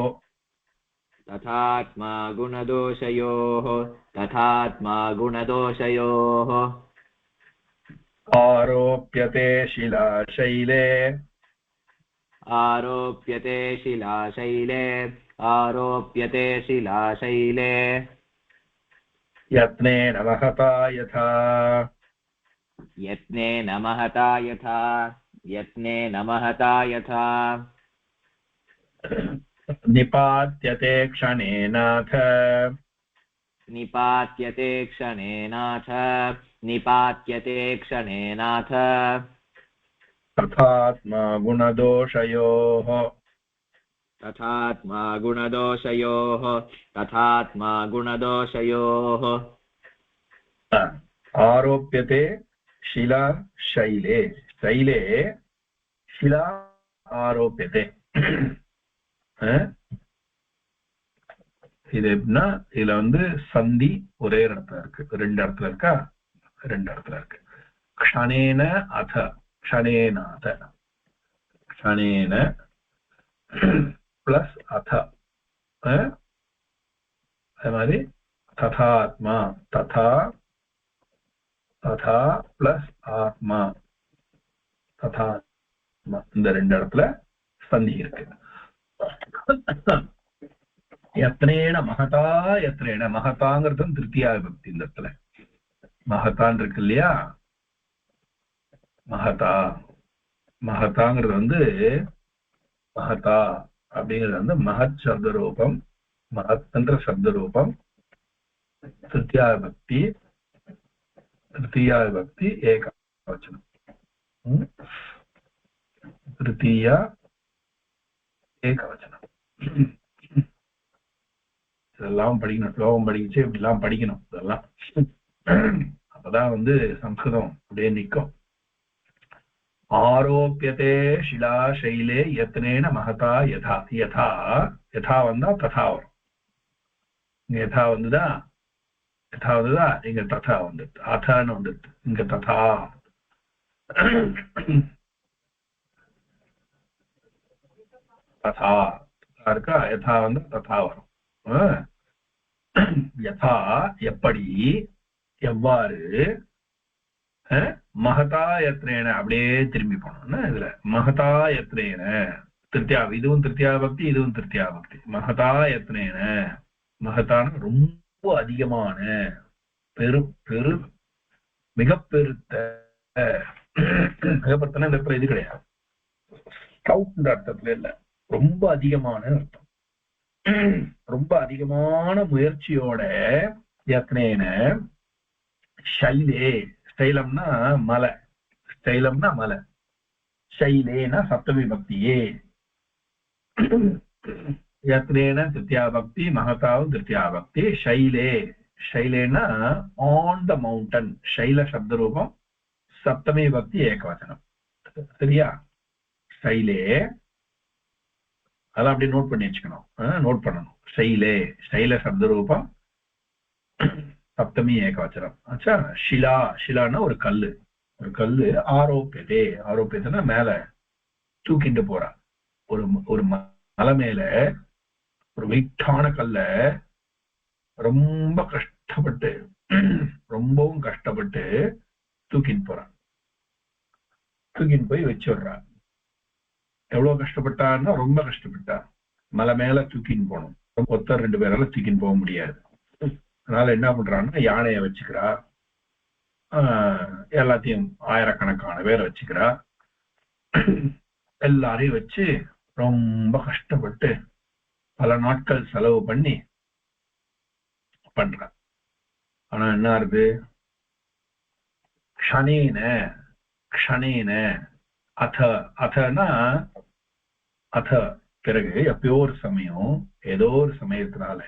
[SPEAKER 5] ததாத்மா குணதோஷயோः, ததாத்மா குணதோஷயோः,
[SPEAKER 1] ஆரோப்யதே ஷிலாசைலே,
[SPEAKER 5] ஆரோப்யதே ஷிலாசைலே, ஆரோப்யதே ஷிலாசைலே,
[SPEAKER 1] யத்னேன மஹதா யதா,
[SPEAKER 5] யத்னேன மஹதா யதா, यत्नेन महता यथा
[SPEAKER 1] निपात्यते क्षणेनाथ
[SPEAKER 5] निपात्यते क्षणेनाथ निपात्यते क्षणेनाथ
[SPEAKER 1] तथात्मा गुणदोषयोः
[SPEAKER 5] तथात्मा गुणदोषयोः तथात्मा गुणदोषयोः
[SPEAKER 1] आरोप्यते शिला शैले शैले शिला आरोप्यते இது எப்படின்னா இதுல வந்து சந்தி ஒரே இடத்துல இருக்கு, ரெண்டு இடத்துல இருக்கா, ரெண்டு இடத்துல இருக்கு. க்ஷணேன அத க்ஷணேனாத க்ஷணேன பிளஸ் அத அதே மாதிரி ததாத்மா ததா ததா பிளஸ் ஆத்மா ததா இந்த ரெண்டு இடத்துல சந்தி இருக்கு. யத்னேன மகதா யத்னேன மகதாங்கிறது திருத்தியா விபக்தி. இந்த இடத்துல மகதான் இருக்கு இல்லையா, மகதா மகதாங்கிறது வந்து மகதா அப்படிங்கிறது வந்து மகத் சப்த ரூபம், மகத்ன்ற சப்த ரூபம், திருத்தியா விபக்தி, திருத்தியா விபக்தி ஏகவச்சனம், திருத்தியா ஏகவச்சனம். இதெல்லாம் படிக்கணும், ஸ்லோகம் படிச்சு இப்படிலாம் படிக்கணும். இதெல்லாம் அப்பதான் வந்து சம்ஸ்கிருதம் அப்படியே நிற்கும். ஆரோப்பியதே ஷிலா சைலே யத்னேன மகதா யதா யதா யதா வந்தா ததா வரும். இங்க யதா வந்துதா, யதா வந்துதா, இங்க ததா வந்துட்டு அதான்னு வந்துட்டு இங்க ததா. ததா இருக்கா, யதா வந்து ததா வரும். யதா எப்படி, எவ்வாறு, மகதா யத்னேன அப்படியே திரும்பி போனோம்னா இதுல மகதா யத்னேன திருத்தியா, இதுவும் திருத்தியா பக்தி, இதுவும் திருத்தியா பக்தி. மகதா யத்னேன மகதான ரொம்ப அதிகமான, பெரு பெரு மிக பெருத்த, மிகப்பெருத்தன இந்த இடத்துல இது கிடையாது, ஸ்டவுட்ன்ற அர்த்தத்துல இல்ல, ரொம்ப அதிகமான அர்த்தம். ரொம்ப அதிகமான முயற்சியோட யத்னேன ஷைலே, ஸ்டைலம்னா மலை, ஸ்டைலம்னா மலை, ஷைலேனா சப்தமி பக்தியே, யத்னேன திருத்தியா பக்தி, மகதாவும் திருத்தியா பக்தி. ஷைலே ஷைலேனா ஆன் த மவுண்டன், ஷைல சப்த ரூபம், சப்தமி பக்தி ஏகவச்சனம். சரியா, ஷைலே அதெல்லாம் அப்படியே நோட் பண்ணி வச்சுக்கணும், நோட் பண்ணணும். ஷைலே ஷைல சப்த ரூபம், சப்தமி ஏகவச்சனம். ஆச்சா. ஷிலா ஷிலான்னா ஒரு கல்லு, ஒரு கல்லு. ஆரோப்பியதே ஆரோப்பியதுன்னா மேல தூக்கிட்டு போறா. ஒரு ஒரு மலை மேல ஒரு வெயிட்டான கல்ல ரொம்ப கஷ்டப்பட்டு, ரொம்பவும் கஷ்டப்பட்டு தூக்கிட்டு போறான். தூக்கிட்டு போய் வச்சுடுறா. எவ்வளவு கஷ்டப்பட்டான்னா ரொம்ப கஷ்டப்பட்டா. மலை மேல தூக்கின்னு போகணும், ஒருத்தர் ரெண்டு பேரால தூக்கின்னு போக முடியாது. அதனால என்ன பண்றான்னா யானைய வச்சுக்கிறா, எல்லாத்தையும் ஆயிரக்கணக்கான பேரை வச்சுக்கிறா. எல்லாரையும் வச்சு ரொம்ப கஷ்டப்பட்டு பல நாட்கள் செலவு பண்ணி பண்றா. ஆனா என்ன ஆகுது, க்ஷணேன க்ஷணேன அத அத்தனா அத பிறகு எப்பயோ ஒரு சமயம், ஏதோ ஒரு சமயத்தினால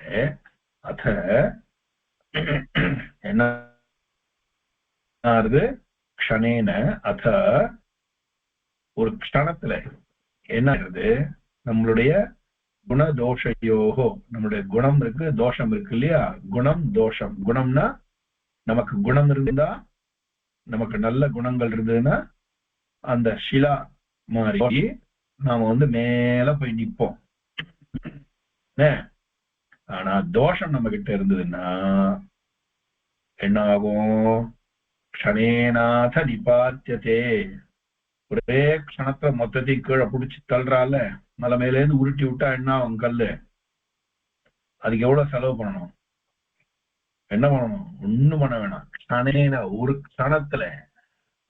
[SPEAKER 1] அத என்ன ஆகுது, க்ஷணேன அத ஒரு க்ஷணத்துல என்ன ஆகுது, நம்மளுடைய குணதோஷயோகோ, நம்மளுடைய குணம் இருக்கு, தோஷம் இருக்கு இல்லையா, குணம் தோஷம். குணம்னா நமக்கு குணம் இருந்தா, நமக்கு நல்ல குணங்கள் இருந்ததுன்னா அந்த ஷிலா மாதிரி நாம வந்து மேல போய் நிப்போம். ஆனா தோஷம் நம்ம கிட்ட இருந்ததுன்னா என்ன ஆகும், க்ஷணேனாத நிபாத்தியதே, ஒரே க்ஷணத்துல மொத்தத்தையும் கீழே பிடிச்சி தள்ளுறால, மலை மேல இருந்து உருட்டி விட்டா என்ன ஆகும் கல்லு, அதுக்கு எவ்வளவு செலவு பண்ணணும், என்ன பண்ணணும், ஒண்ணும் பண்ண வேணாம். க்ஷணேன ஒரு க்ஷணத்துல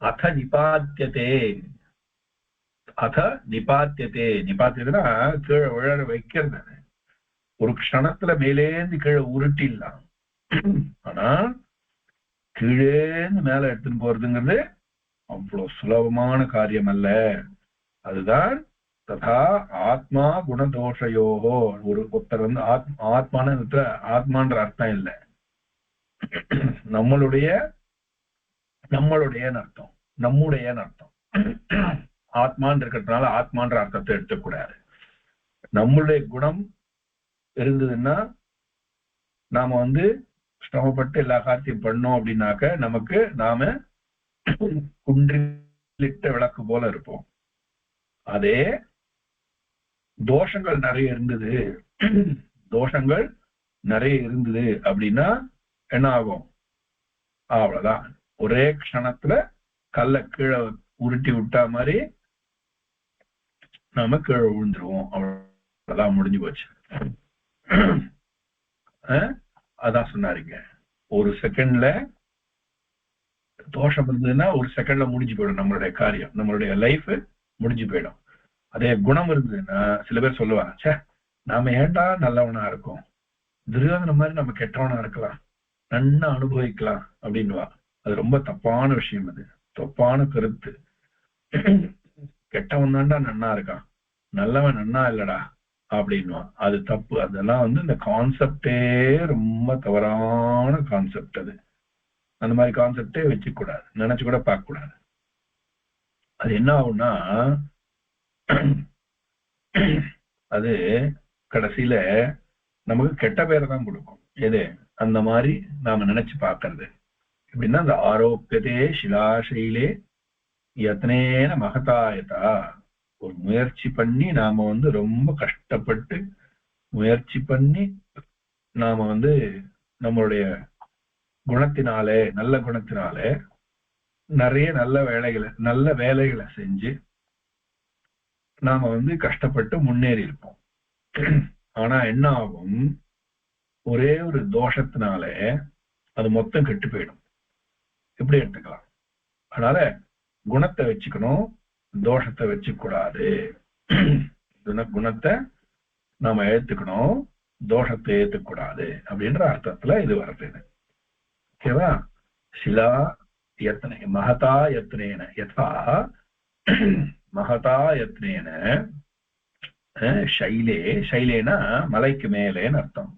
[SPEAKER 1] அத நிபாத்தியதே, அத நிபாத்தியதே. நிபாத்தியதுன்னா கீழே விழ வைக்கிறது. ஒரு க்ஷணத்துல மேலேந்து கீழே உருட்டிடலாம். ஆனா கீழேந்து மேல எடுத்துன்னு போறதுங்கிறது அவ்வளவு சுலபமான காரியம் அல்ல. அதுதான் ததா ஆத்மா குணதோஷயோகோ. ஒருத்தர் வந்து ஆத்மான்ற அர்த்தம் இல்லை, நம்மளுடைய அர்த்தம், நம்முடைய அர்த்தம். ஆத்மான் இருக்கிறதுனால ஆத்மான்ற அர்த்தத்தை எடுத்துக்கூடாது. நம்மளுடைய குணம் இருந்ததுன்னா நாம வந்து சிரமப்பட்டு எல்லா காரியத்தையும் பண்ணோம் அப்படின்னாக்க நமக்கு நாம குன்றிலிட்ட விளக்கு போல இருப்போம். அதே தோஷங்கள் நிறைய இருந்தது அப்படின்னா என்ன ஆகும்? அவ்வளவுதான், ஒரே க்ஷணத்துல கல்ல கீழே உருட்டி விட்டா மாதிரி நாம கீழே விழுந்துருவோம். அவ்வளவுதான், முடிஞ்சு போச்சு. அதான் சொன்னாருங்க, ஒரு செகண்ட்ல தோஷம் இருந்ததுன்னா ஒரு செகண்ட்ல முடிஞ்சு போயிடும் நம்மளுடைய காரியம், நம்மளுடைய லைஃப் முடிஞ்சு போயிடும். அதே குணம் இருந்ததுன்னா சில பேர் சொல்லுவாங்க, சே நாம ஏண்டா நல்லவனா இருக்கோம், துரியோதன மாதிரி நம்ம கெட்டவனா இருக்கலாம், நன்னா அனுபவிக்கலாம் அப்படின்வா. அது ரொம்ப தப்பான விஷயம், அது தப்பான கருத்து. கெட்டவன் தான்டா நன்னா இருக்கான், நல்லவன் நன்னா இல்லடா அப்படின்வான். அது தப்பு. அதெல்லாம் வந்து இந்த கான்செப்டே ரொம்ப தவறான கான்செப்ட். அது அந்த மாதிரி கான்செப்டே வச்சுக்க கூடாது, நினைச்சு கூட பார்க்க கூடாது. அது என்ன ஆகும்னா அது கடைசியில நமக்கு கெட்ட பேரை தான் கொடுக்கும். எது அந்த மாதிரி நாம நினைச்சு பார்க்கறது எப்படின்னா, அந்த ஆரோக்கியதே சிலாசையிலே யத்னேன மகதாயதா. ஒரு முயற்சி பண்ணி நாம வந்து ரொம்ப கஷ்டப்பட்டு முயற்சி பண்ணி நாம வந்து நம்மளுடைய குணத்தினாலே, நல்ல குணத்தினாலே நிறைய நல்ல வேலைகளை செஞ்சு நாம வந்து கஷ்டப்பட்டு முன்னேறி இருப்போம். ஆனா என்ன ஆகும், ஒரே ஒரு தோஷத்தினாலே அது மொத்தம் கெட்டு போயிடும். எப்படி எடுத்துக்கலாம்? அதனால குணத்தை வச்சுக்கணும், தோஷத்தை வச்சுக்க கூடாது. குணத்தை நாம ஏத்துக்கணும், தோஷத்தை ஏத்துக்க கூடாது அப்படின்ற அர்த்தத்துல இது வருது. ஓகேவா? சிலா யத்னே மகதா யத்னேன, யதா மகதா யத்னேன ஷைலே, ஷைலேனா மலைக்கு மேலேன்னு அர்த்தம்.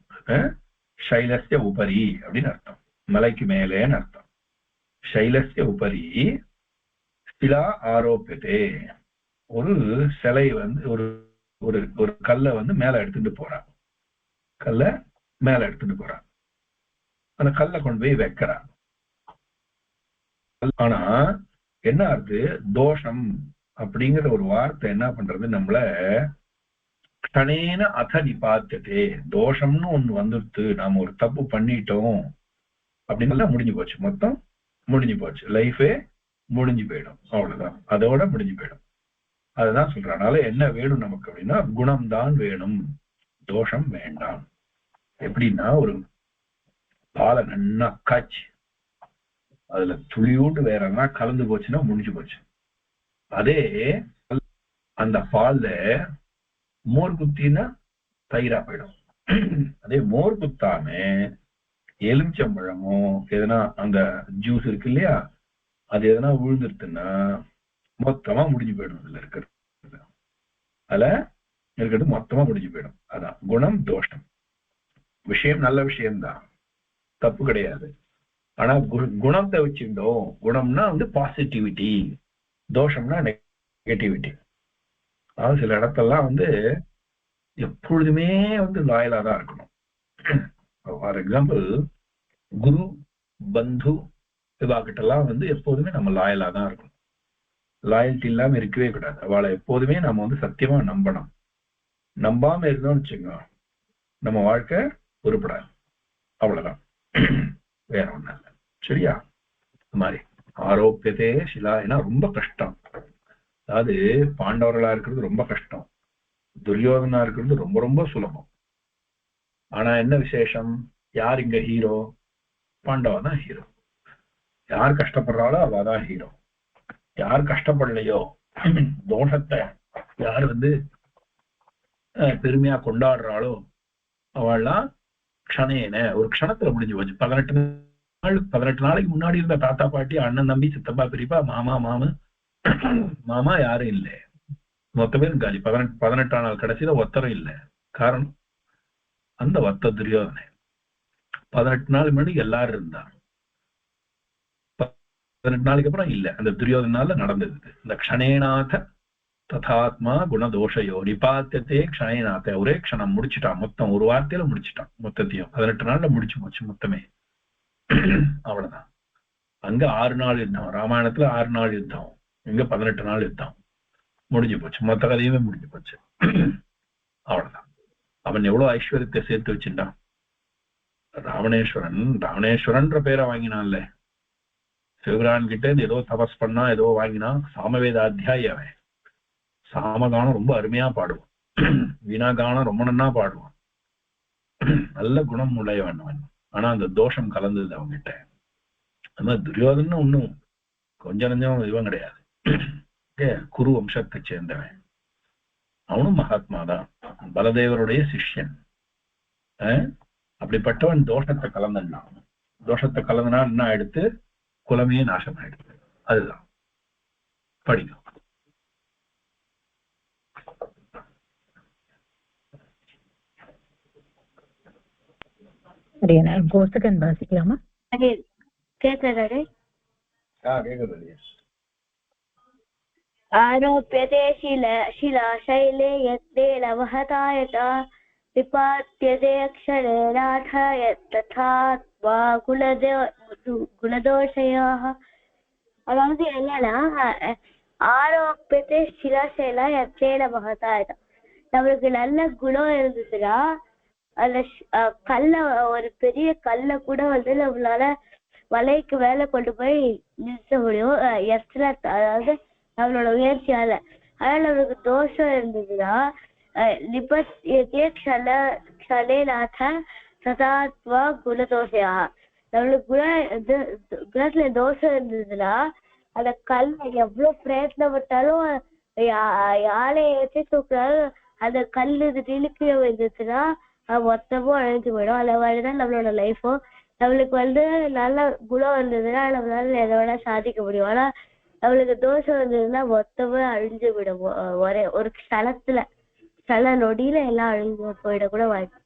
[SPEAKER 1] ஷைலஸ்ய உபரி அப்படின்னு அர்த்தம், மலைக்கு மேலேன்னு அர்த்தம். ஷைலஸ்ய உபரி சிலா ஆரோப்பியதே. ஒரு சிலை வந்து ஒரு ஒரு கல்லை வந்து மேல எடுத்துட்டு போறான், அந்த கல்லை கொண்டு போய் வைக்கிறான். ஆனா என்ன ஆகுது, தோஷம் அப்படிங்கிற ஒரு வார்த்தை என்ன பண்றது, நம்மள கணேன அத நிபாத்ததே. தோஷம்னு ஒண்ணு வந்துடுத்து, நாம ஒரு தப்பு பண்ணிட்டோம் அப்படின்னு முடிஞ்சு போச்சு, மொத்தம் முடிஞ்சு போச்சு, லைஃபே முடிஞ்சு போயிடும். அவ்வளவுதான், அதோட முடிஞ்சு போயிடும். அதுதான் சொல்றேன். அதனால என்ன வேணும் நமக்கு அப்படின்னா, குணம்தான் வேணும், தோஷம் வேண்டாம். எப்படின்னா, ஒரு பாலை நன்னா காய்ச்சி அதுல துளியோண்டு வேற என்ன கலந்து போச்சுன்னா முடிஞ்சு போச்சு. அதே அந்த பால்ல மோர் குத்தினா தயிரா போயிடும். அதே மோர் குத்தாம எலுமிச்சம்பழமோ எதனா அந்த ஜூஸ் இருக்கு இல்லையா, அது எதனா விழுந்துருச்சுன்னா மொத்தமா முடிஞ்சு போயிடும். அதுல இருக்கிறது மொத்தமா முடிஞ்சு போயிடும். அதான் குணம் தோஷம். விஷயம் நல்ல விஷயம்தான், தப்பு கிடையாது. ஆனா குணத்தை வச்சுட்டோம், குணம்னா வந்து பாசிட்டிவிட்டி, தோஷம்னா நெகட்டிவிட்டி. அதாவது சில இடத்தெல்லாம் வந்து எப்பொழுதுமே வந்து லாயலா தான் இருக்கணும். ஃபார் எக்ஸாம்பிள், குரு பந்து இவாகிட்ட எல்லாம் வந்து எப்போதுமே நம்ம லாயலா தான் இருக்கணும். லாயல்ட்டி இல்லாம இருக்கவே கூடாது. அவளை எப்போதுமே நம்ம வந்து சத்தியமா நம்பணும். நம்பாம இருந்தோம்னு வச்சுங்க, நம்ம வாழ்க்கை உருப்படாது. அவ்வளவுதான், வேற ஒண்ணு இல்லை. சரியா? இந்த மாதிரி ஆரோக்கியதே சிலா, ஏன்னா ரொம்ப கஷ்டம். அதாவது பாண்டவர்களா இருக்கிறது ரொம்ப கஷ்டம், துரியோதனா இருக்கிறது ரொம்ப ரொம்ப சுலபம். ஆனா என்ன விசேஷம், யார் இங்க ஹீரோ? பாண்டவா தான் ஹீரோ. யார் கஷ்டப்படுறாளோ அவதான் ஹீரோ. யார் கஷ்டப்படலையோ தோஷத்தை யார் பெருமையா கொண்டாடுறாளோ அவள்லாம் க்ஷணேன ஒரு க்ஷணத்துல முடிஞ்சு போச்சு. 18 நாளைக்கு முன்னாடி இருந்த தாத்தா பாட்டி அண்ணன் தம்பி சித்தப்பா பெரியப்பா மாமா யாரும் இல்லை, மொத்த பேரும் காலி. 18ஆம் நாள் கடைசியில ஒத்தரும் இல்லை. காரணம் அந்த ஒத்த துரியோதனை. 18 நாள் முன்னாடி எல்லாரும் இருந்தாங்க, 18 நாளைக்கு அப்புறம் இல்ல. அந்த துரியோதனால நடந்தது இந்த க்ஷணேநாத ததாத்மா குணதோஷயோ நிபாத்தியத்தே க்ஷணேநாத. ஒரே க்ஷணம் முடிச்சுட்டான், மொத்தம் ஒரு வார்த்தையில முடிச்சுட்டான் மொத்தத்தையும். 18 நாள்ல முடிச்சு போச்சு மொத்தமே. அவ்வளவுதான். அங்க 6 நாள் யுத்தம், ராமாயணத்துல 6 நாள் யுத்தம், இங்க 18 நாள் யுத்தம். முடிஞ்சு போச்சு, மொத்த கதையுமே முடிஞ்சு போச்சு. அவ்வளவுதான். அவன் எவ்வளவு ஐஸ்வர்யத்தை சேர்த்து வச்சுட்டான். ராவணேஸ்வரன்ற பேரை வாங்கினான்ல சிவபிரான் கிட்ட ஏதோ தபஸ் பண்ணா ஏதோ வாங்கினான். சாமவேத அத்தியாயி அவன். சாமகானம் ரொம்ப அருமையா பாடுவான், வீணாகானம் ரொம்ப நன்னா பாடுவான். நல்ல குணம் உடையவன் அவன். ஆனா அந்த தோஷம் கலந்தது அவன்கிட்ட. அந்த மாதிரி துரியோதனன் ஒன்னும் கொஞ்சம் நஞ்சம் இவன் கிடையாது, குரு வம்சத்தை சேர்ந்தவன். அவனும் மகாத்மா தான், பலதேவருடைய சிஷ்யன். அப்படிப்பட்டவன் தோஷத்தை கலந்தான். தோஷத்தை கலந்தனா என்ன எடுத்து குலமே நாசம் ஆயிடுது. அதுதான் படிக்கும்.
[SPEAKER 3] கோசகன் வாசிக்கலாமா?
[SPEAKER 2] கேக்குறாரு?
[SPEAKER 1] கேக்குது.
[SPEAKER 2] आरोप्यते शिलाशैले यत्ते लवहतायता विपात्यते क्षणेनाथ यत्तथा वा குலதோஷயாः. அதாவது என்னன்னா, ஆரோப்பியத்தை சிலாசைலா எத்தே லவஹதாயதா. நம்மளுக்கு நல்ல குணம் இருந்துச்சுன்னா அந்த ஒரு பெரிய கல்லை கூட நம்மளால வலைக்கு மேல கொண்டு போய் நிறுத்த முடியும். அதாவது நம்மளோட முயற்சியால. ஆனா நம்மளுக்கு தோஷம் இருந்ததுன்னா சதாத்வா குணதோஷயா. நம்மளுக்கு குணத்துல தோஷம் இருந்ததுன்னா அந்த கல் எவ்வளவு பிரயத்னப்பட்டாலும் யானையை வச்சு தூக்குறாலும் அந்த கல் இழுக்கு இருந்துச்சுன்னா மொத்தமும் அழிஞ்சு போயிடும். அந்த மாதிரிதான் நம்மளோட லைஃபும். நம்மளுக்கு நல்ல குணம் இருந்ததுன்னா நம்மளால எதை வேணா சாதிக்க முடியும். ஆனா நம்மளுக்கு தோஷம் இருந்ததுன்னா மொத்தமே அழிஞ்சு விடும். ஒரே ஒரு சில நொடியில எல்லாம் அழிஞ்சு போயிட கூட வாய்ப்பு.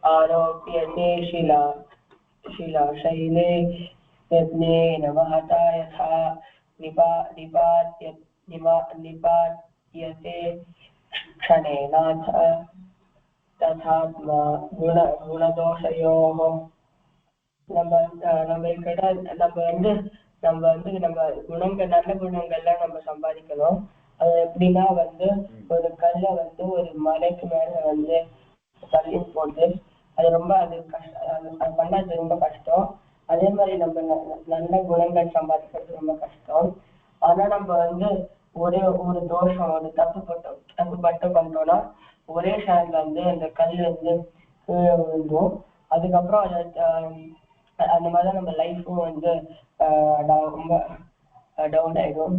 [SPEAKER 4] आरोप्यते शिलाशैले यज्ञेन महता यथा निपात्यते क्षणेनाथ तथात्मा गुणदोषयोः. நம்ம குணங்கள் நல்ல குணங்கள்லாம் நம்ம சம்பாதிக்கணும். அது எப்படின்னா ஒரு கல்ல ஒரு மலைக்கு மேல தள்ளி போட்டு அது ரொம்ப அது பண்ணாது ரொம்ப கஷ்டம். அதே மாதிரி நம்ம நல்ல குணங்கள் சம்பாதிக்கிறது ரொம்ப கஷ்டம். ஆனா நம்ம ஒரே ஒரு தோஷம் ஒரு தப்பு பண்ணோம்னா ஒரே ஷேர்ல அந்த கல் கீழே விழுந்தோம். அதுக்கப்புறம் அந்த மாதிரிதான் நம்ம லைஃபும் ரொம்ப டவுன் ஆயிடும்.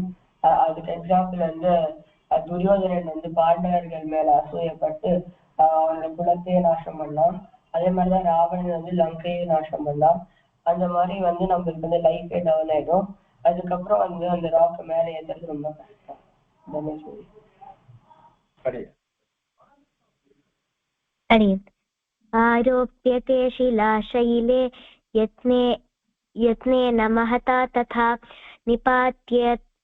[SPEAKER 4] அதுக்கு எக்ஸாம்பிள் துரியோதனன் பாண்டவர்கள் மேல அசூயப்பட்டு அவனோட குலத்தையே நாசம் பண்ணலாம். அதே மாதிரிதான் ராவணன் லங்கையே நாசம் பண்ணலாம். அந்த மாதிரி நம்மளுக்கு லைஃபே டவுன் ஆயிடும். அதுக்கப்புறம் அந்த ராக்கு மேல ஏற்றது ரொம்ப கஷ்டம்.
[SPEAKER 2] आरोप्यते शिलाशैले यत्नेन महता तथा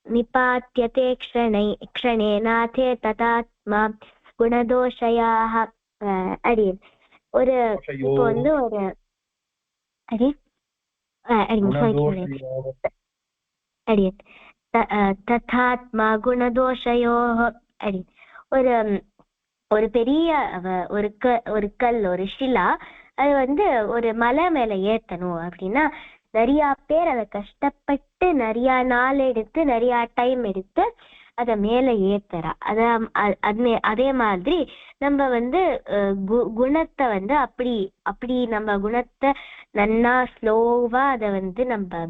[SPEAKER 2] निपात्यते क्षणेनाथे तथात्मा குணதோஷயாः. அடியன் ஒரு இப்போ ஒரு அடியன் ததாத்மா குணதோஷயோः. அடியன் ஒரு பெரிய ஒரு கல் ஒரு ஷிலா அது ஒரு மலை மேல ஏத்தணும் அப்படின்னா நிறைய பேர் அதை கஷ்டப்பட்டு நிறைய நாள் எடுத்து நிறைய டைம் எடுத்து அத மேல ஏத்துறா. அதே மாதிரி நம்ம வந்து குணத்தை வந்து அப்படி நம்ம குணத்தை நன்னா ஸ்லோவா அதை வந்து நம்ம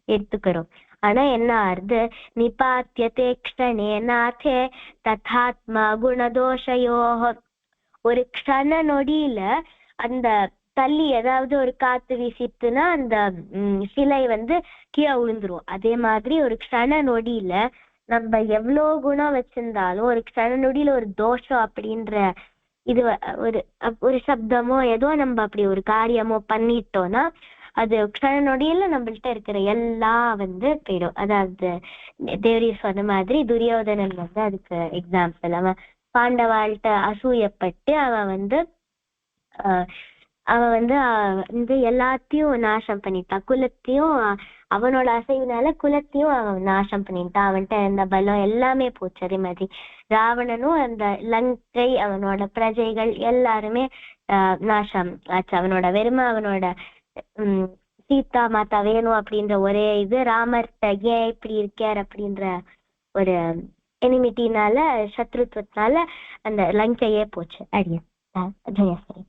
[SPEAKER 2] எடுத்துக்கிறோம். ஆனா என்ன ஆறுது, நிபாத்தியதே க்ஷணே நாதே ததாத்மா குணதோஷயோ. ஒரு க்ஷண நொடியில அந்த தள்ளி ஏதாவது ஒரு காத்து வீசிட்டுனா அந்த சிலை வந்து கீழே விழுந்துரும். அதே மாதிரி ஒரு க்ஷண நொடியில நம்ம எவ்வளோ குணம் வச்சிருந்தாலும் ஒரு க்ஷண நொடியில ஒரு தோஷம் அப்படின்ற இது ஒரு சப்தமோ ஏதோ நம்ம அப்படி ஒரு காரியமோ பண்ணிட்டோம்னா அது க்ஷண நொடியில நம்மள்கிட்ட இருக்கிற எல்லாம் வந்து போயிடும். அதாவது தேவரி சொன்ன மாதிரி துரியோதனன் வந்து அதுக்கு எக்ஸாம்பிள். அவன் பாண்டவாள்கிட்ட அசூயப்பட்டு அவன் வந்து எல்லாத்தையும் நாசம் பண்ணிட்டான். குலத்தையும் அவனோட அசைவினால குலத்தையும் அவன் நாசம் பண்ணிட்டான். அவன்கிட்ட அந்த பலம் எல்லாமே போச்சு. அதே மாதிரி ராவணனும் அந்த லங்கை அவனோட பிரஜைகள் எல்லாருமே நாசம் ஆச்சு. அவனோட வெறுமை அவனோட சீதா மாதா வேணும் அப்படின்ற ஒரே இது, ராமர்கிட்ட ஏன் இப்படி இருக்கார் அப்படின்ற ஒரு எனிமிட்டினால சத்ருத்வத்தினால அந்த லங்கையே போச்சு. அடியா ஜெயஸ்ரீ.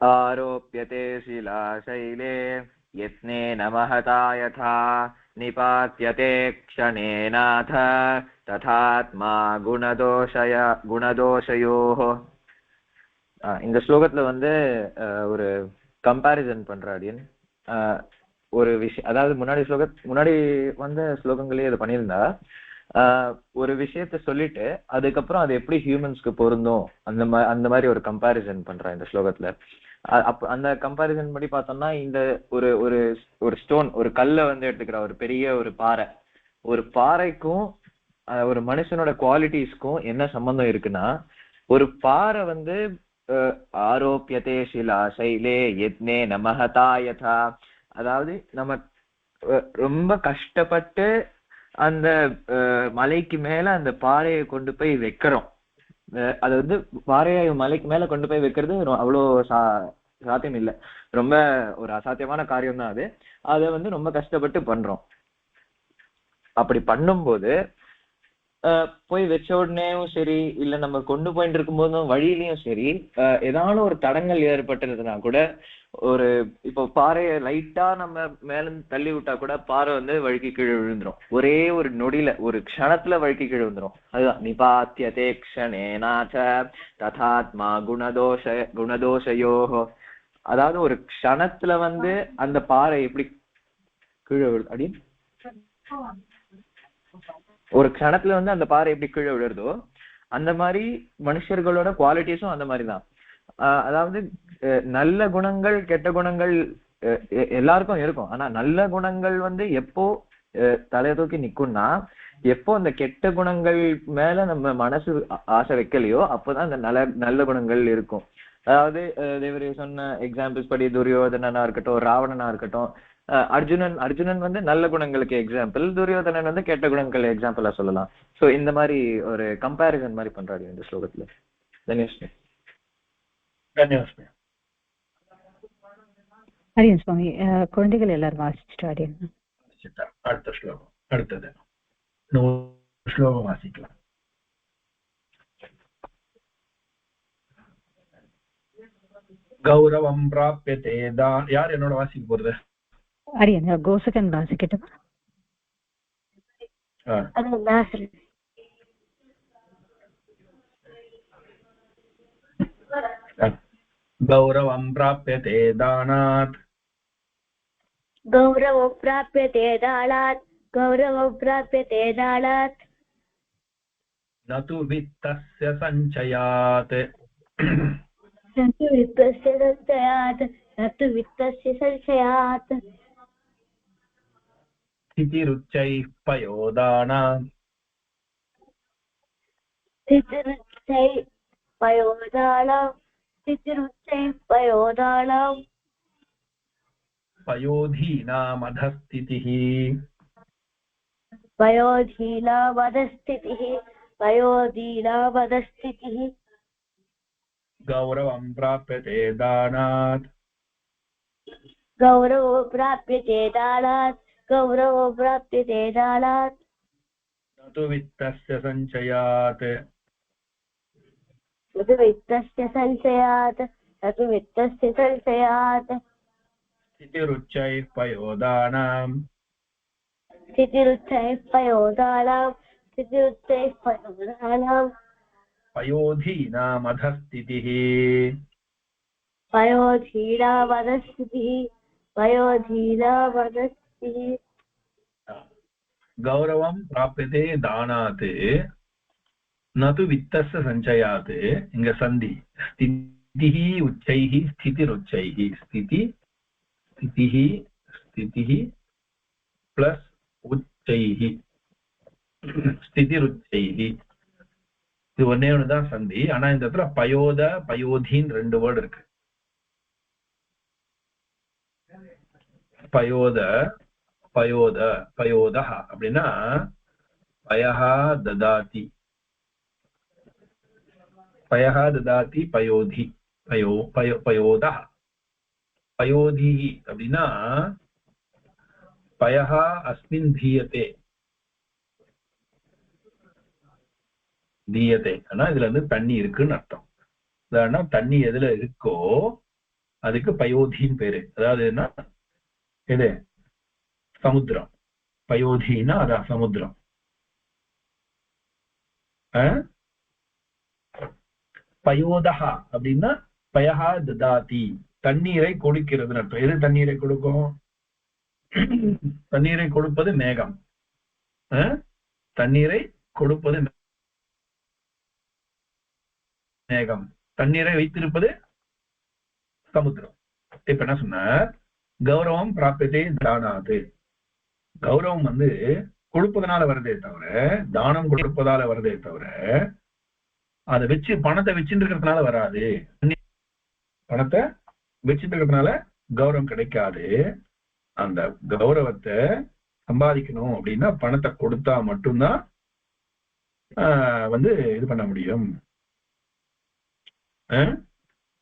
[SPEAKER 5] ஆரோப்யதே शिलाशैले यत्नेन महता यथा निपात्यते क्षणेनाथ तथात्मा குணதோஷயோः. இந்த ஸ்லோகத்துல வந்து ஒரு கம்பேரிசன் பண்றாடியன் ஒரு விஷயம். அதாவது முன்னாடி வந்த ஸ்லோகங்களே இது பண்ணியிருந்தா ஒரு விஷயத்த சொல்லிட்டு அதுக்கப்புறம் அது எப்படி ஹியூமன்ஸ்க்கு பொருந்தும் அந்த மாதிரி ஒரு கம்பேரிசன் பண்றா இந்த ஸ்லோகத்துல. அந்த கம்பேரிசன் படி பார்த்தோம்னா இந்த ஒரு ஸ்டோன், ஒரு கல்லை வந்து எடுத்துக்கிற ஒரு பெரிய ஒரு பாறைக்கும் ஒரு மனுஷனோட குவாலிட்டிஸ்க்கும் என்ன சம்பந்தம் இருக்குன்னா, ஒரு பாறை வந்து ஆரோப்பியதே ஷிலாசைலே யத்னே நமஹதா யதா, அதாவது நம்ம ரொம்ப கஷ்டப்பட்டு அந்த மலைக்கு மேல அந்த பாறையை கொண்டு போய் வைக்கிறோம். அது வந்து பாறையை மலைக்கு மேல கொண்டு போய் வைக்கிறது அவ்வளோ சாத்தியம் இல்லை, ரொம்ப ஒரு அசாத்தியமான காரியம் தான் அது. அதை வந்து ரொம்ப கஷ்டப்பட்டு பண்றோம். அப்படி பண்ணும்போது போய் வச்ச உடனேயும் சரி, இல்ல நம்ம கொண்டு போயிட்டு இருக்கும் போதும் வழியிலையும் சரி, ஏதானும் ஒரு தடங்கள் ஏற்பட்டுருதுன்னா கூட, ஒரு இப்போ பாறையை லைட்டா நம்ம மேல தள்ளி விட்டா கூட பாறை வந்து வழுக்கி கீழே விழுந்துரும். ஒரே ஒரு நொடியில ஒரு க்ஷணத்துல வழுக்கி கீழே விழுந்துரும். அதுதான் நிபாத்தியதே க்ஷணேனாச ததாத்மா குணதோஷயோஹோ. அதாவது ஒரு க்ஷணத்துல வந்து அந்த பாறை எப்படி கீழே விழு அப்படின்னு ஒரு க்ஷணத்துல வந்து அந்த பாறை எப்படி கீழே விழுறதோ அந்த மாதிரி மனுஷர்களோட குவாலிட்டிஸும் அந்த மாதிரிதான். அதாவது நல்ல குணங்கள் கெட்ட குணங்கள் எல்லாருக்கும் இருக்கும். ஆனா நல்ல குணங்கள் வந்து எப்போ தலையை தூக்கி நிக்கும்னா, எப்போ அந்த கெட்ட குணங்கள் மேல நம்ம மனசு ஆசை வைக்கலையோ அப்போதான் அந்த நல்ல குணங்கள் இருக்கும். அதாவது தேவரி சொன்ன எக்ஸாம்பிள்ஸ் படி துரியோதனனா இருக்கட்டும், ராவணனா இருக்கட்டும், அர்ஜுனன் வந்து நல்ல குணங்களுக்கு எக்ஸாம்பிள், துரியோதனன் வந்து கெட்ட குணங்கள் எக்ஸாம்பிளா சொல்லலாம். சோ இந்த மாதிரி ஒரு கம்பேரிசன் மாதிரி பண்றாரு இந்த ஸ்லோகத்துல. தன்யஸ்மி.
[SPEAKER 3] ஹரியன் சுவாமி, குழந்தைகள் எல்லாரும் வாசிச்சுட்டு அடியன்.
[SPEAKER 1] அடுத்த ஸ்லோகம், அடுத்தது ஸ்லோகம் வாசிக்கலாம். கௌரவம் பிராப்யதே தான். யார் என்னோட வாசிக்க போறது?
[SPEAKER 3] அரியன் கோசகன் வாசிக்கட்டுமா?
[SPEAKER 1] கௌரவம் பிராப்யதே தானாத்
[SPEAKER 2] கௌரவம் பிராப்யதே தாளாத் கௌரவம் பிராப்யதே தாளாத்
[SPEAKER 1] நது வித்தஸ்ய சஞ்சயாத்
[SPEAKER 2] நது வித்தஸ்ய சஞ்சயாத் நது வித்தஸ்ய சஞ்சயாத்
[SPEAKER 1] ஸ்திதிருச்சைः பயோதானாத்
[SPEAKER 2] ஸ்திதிருச்சைः பயோதானாத் ஸ்திதிருச்சைः பயோதானாத்
[SPEAKER 1] பயோதீனாமதஸ்திதிः
[SPEAKER 2] பயோதீனாமதஸ்திதிः பயோதீனாமதஸ்திதிः
[SPEAKER 1] गौरवं प्राप्यते दानात्
[SPEAKER 2] गौरवो प्राप्यते दानात् गौरवो प्राप्यते दानात्
[SPEAKER 1] न तु वित्तस्य सञ्चयात्
[SPEAKER 2] न तु वित्तस्य सञ्चयात् न तु वित्तस्य सञ्चयात्
[SPEAKER 1] स्थितिरुच्चैः पयोदानाम्
[SPEAKER 2] स्थितिरुच्चैः पयोदानां स्थितिरुच्चैः पयोदानां
[SPEAKER 1] पयोधीनामधस्थितिः
[SPEAKER 2] पयोधीनामधस्थितिः पयोधीनामधस्थितिः
[SPEAKER 1] गौरवं प्राप्यते दानात् न तु वित्तस्य सञ्चयात् इङ्ग सन्धि स्थितिः उच्चैः स्थितिरुच्चैः स्थितिः प्लस् उच्चैः स्थितिरुच्चैः இது ஒன்னே ஒண்ணுதான் சந்தி. ஆனா இந்த இடத்துல பயோத பயோதின்னு 2 வேர்டு இருக்கு. பயோத பயோத பயோதஹ அப்படின்னா பயஹா ததாதி பயஹா ததாதி பயோதி பயோதஹ பயோதி அப்படின்னா பயஹா அஸ்மின் தீயதே தீயதே. ஆனா இதுல இருந்து தண்ணி இருக்குன்னு அர்த்தம். அதானா தண்ணி எதுல இருக்கோ அதுக்கு பயோதின்னு பேரு. அதாவது என்ன இது சமுத்திரம். பயோதினா அதான் சமுத்திரம். பயோதஹா அப்படின்னா பயஹா ததாதி தண்ணீரை கொடுக்கிறது அர்த்தம். எது தண்ணீரை கொடுக்கும்? தண்ணீரை கொடுப்பது மேகம். தண்ணீரை கொடுப்பது மேகம், தண்ணீரை வைத்திருப்பது சமுத்திரம். இப்ப என்ன சொன்ன? கௌரவம் பிராப்யதே தானாது. கௌரவம் வந்து கொடுப்பதனால வருதே தவிர, தானம் கொடுப்பதால வருதே தவிர, அதை வச்சு பணத்தை வச்சுட்டு இருக்கிறதுனால வராது. பணத்தை வச்சுட்டு இருக்கிறதுனால கௌரவம் கிடைக்காது. அந்த கௌரவத்தை சம்பாதிக்கணும் அப்படின்னா பணத்தை கொடுத்தா மட்டும்தான் வந்து இது பண்ண முடியும்.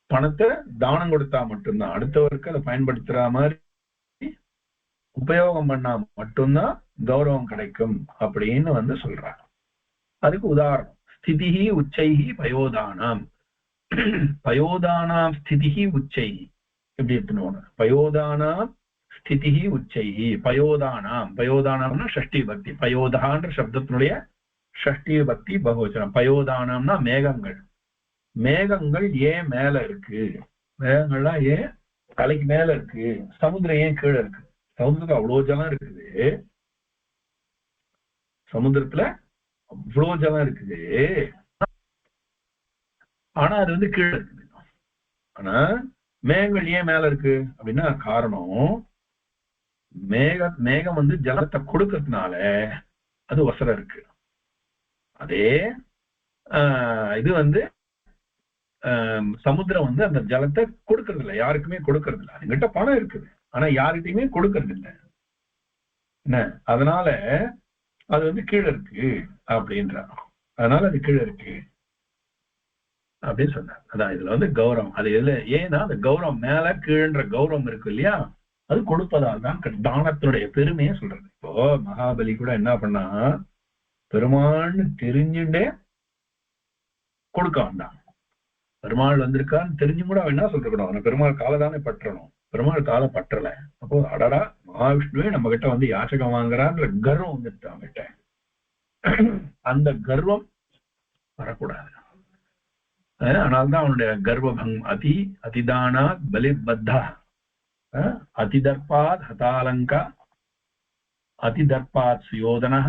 [SPEAKER 1] பணத்தை தானம் கொடுத்தா மட்டும்தான், அடுத்தவருக்கு அதை பயன்படுத்துற மாதிரி உபயோகம் பண்ணா மட்டும்தான் கௌரவம் கிடைக்கும் அப்படின்னு வந்து சொல்றாங்க. அதுக்கு உதாரணம் ஸ்திதிஹி உச்சைஹி பயோதானாம். பயோதானாம் ஸ்திதிஹி உச்சைஹி எப்படி எடுத்துன்னு பயோதானாம் ஸ்திதிஹி உச்சைஹி பயோதானாம். பயோதானாம்னா ஷஷ்டி பக்தி. பயோதான்ற சப்தத்தினுடைய ஷஷ்டி பக்தி பகுவச்சனம். பயோதானம்னா மேகங்கள். மேகங்கள் ஏன் மேல இருக்கு? மேகங்கள்லாம் ஏன் தலைக்கு மேல இருக்கு? சமுத்திரம் ஏன் கீழே இருக்கு? சமுத்திரத்துல அவ்வளவு ஜலம் இருக்குது. சமுத்திரத்துல அவ்வளவு ஜலம் இருக்குது. ஆனா அது வந்து கீழே இருக்குது. ஆனா மேகங்கள் ஏன் மேல இருக்கு அப்படின்னா காரணம் மேகம் வந்து ஜலத்தை கொடுக்கறதுனால அது ஒசரம் இருக்கு. அதே இது வந்து சமுத்திரம் வந்து அந்த ஜலத்தை கொடுக்கறது இல்லை, யாருக்குமே கொடுக்கறது இல்லை. அதுகிட்ட பணம் இருக்குது, ஆனா யாருக்கிட்டையுமே கொடுக்கறது இல்லை. என்ன அதனால அது வந்து கீழே இருக்கு அப்படின்ற, அதனால அது கீழே இருக்கு அப்படின்னு சொன்னார். அதான் இதுல வந்து கௌரவம். அது எதுல ஏன்னா அந்த கௌரவம் மேல கீழன்ற கௌரவம் இருக்கு இல்லையா, அது கொடுப்பதால் தான் தானத்தினுடைய பெருமையை சொல்றது. இப்போ மகாபலி கூட என்ன பண்ணா, பெருமாள்னு தெரிஞ்சுட்டே கொடுக்க வேண்டாம். பெருமாள் வந்திருக்கான்னு தெரிஞ்சு கூட அவன் என்ன சொல்லிருக்கணும், அவனை பெருமாள் காலை தானே பற்றணும். பெருமாள் காலை பற்றல. அப்போ அடடா மகாவிஷ்ணுவே நம்ம கிட்ட வந்து யாச்சகம் வாங்குறான்ற கர்வம் வந்துட்டு அவங்கிட்ட. அந்த கர்வம் வரக்கூடாது. அதனால்தான் அவனுடைய கர்வபங் அதிதானாத் பலிபத்தா அதிதர்பாத் ஹதாலங்கா அதிதர்பாத் சுயோதனா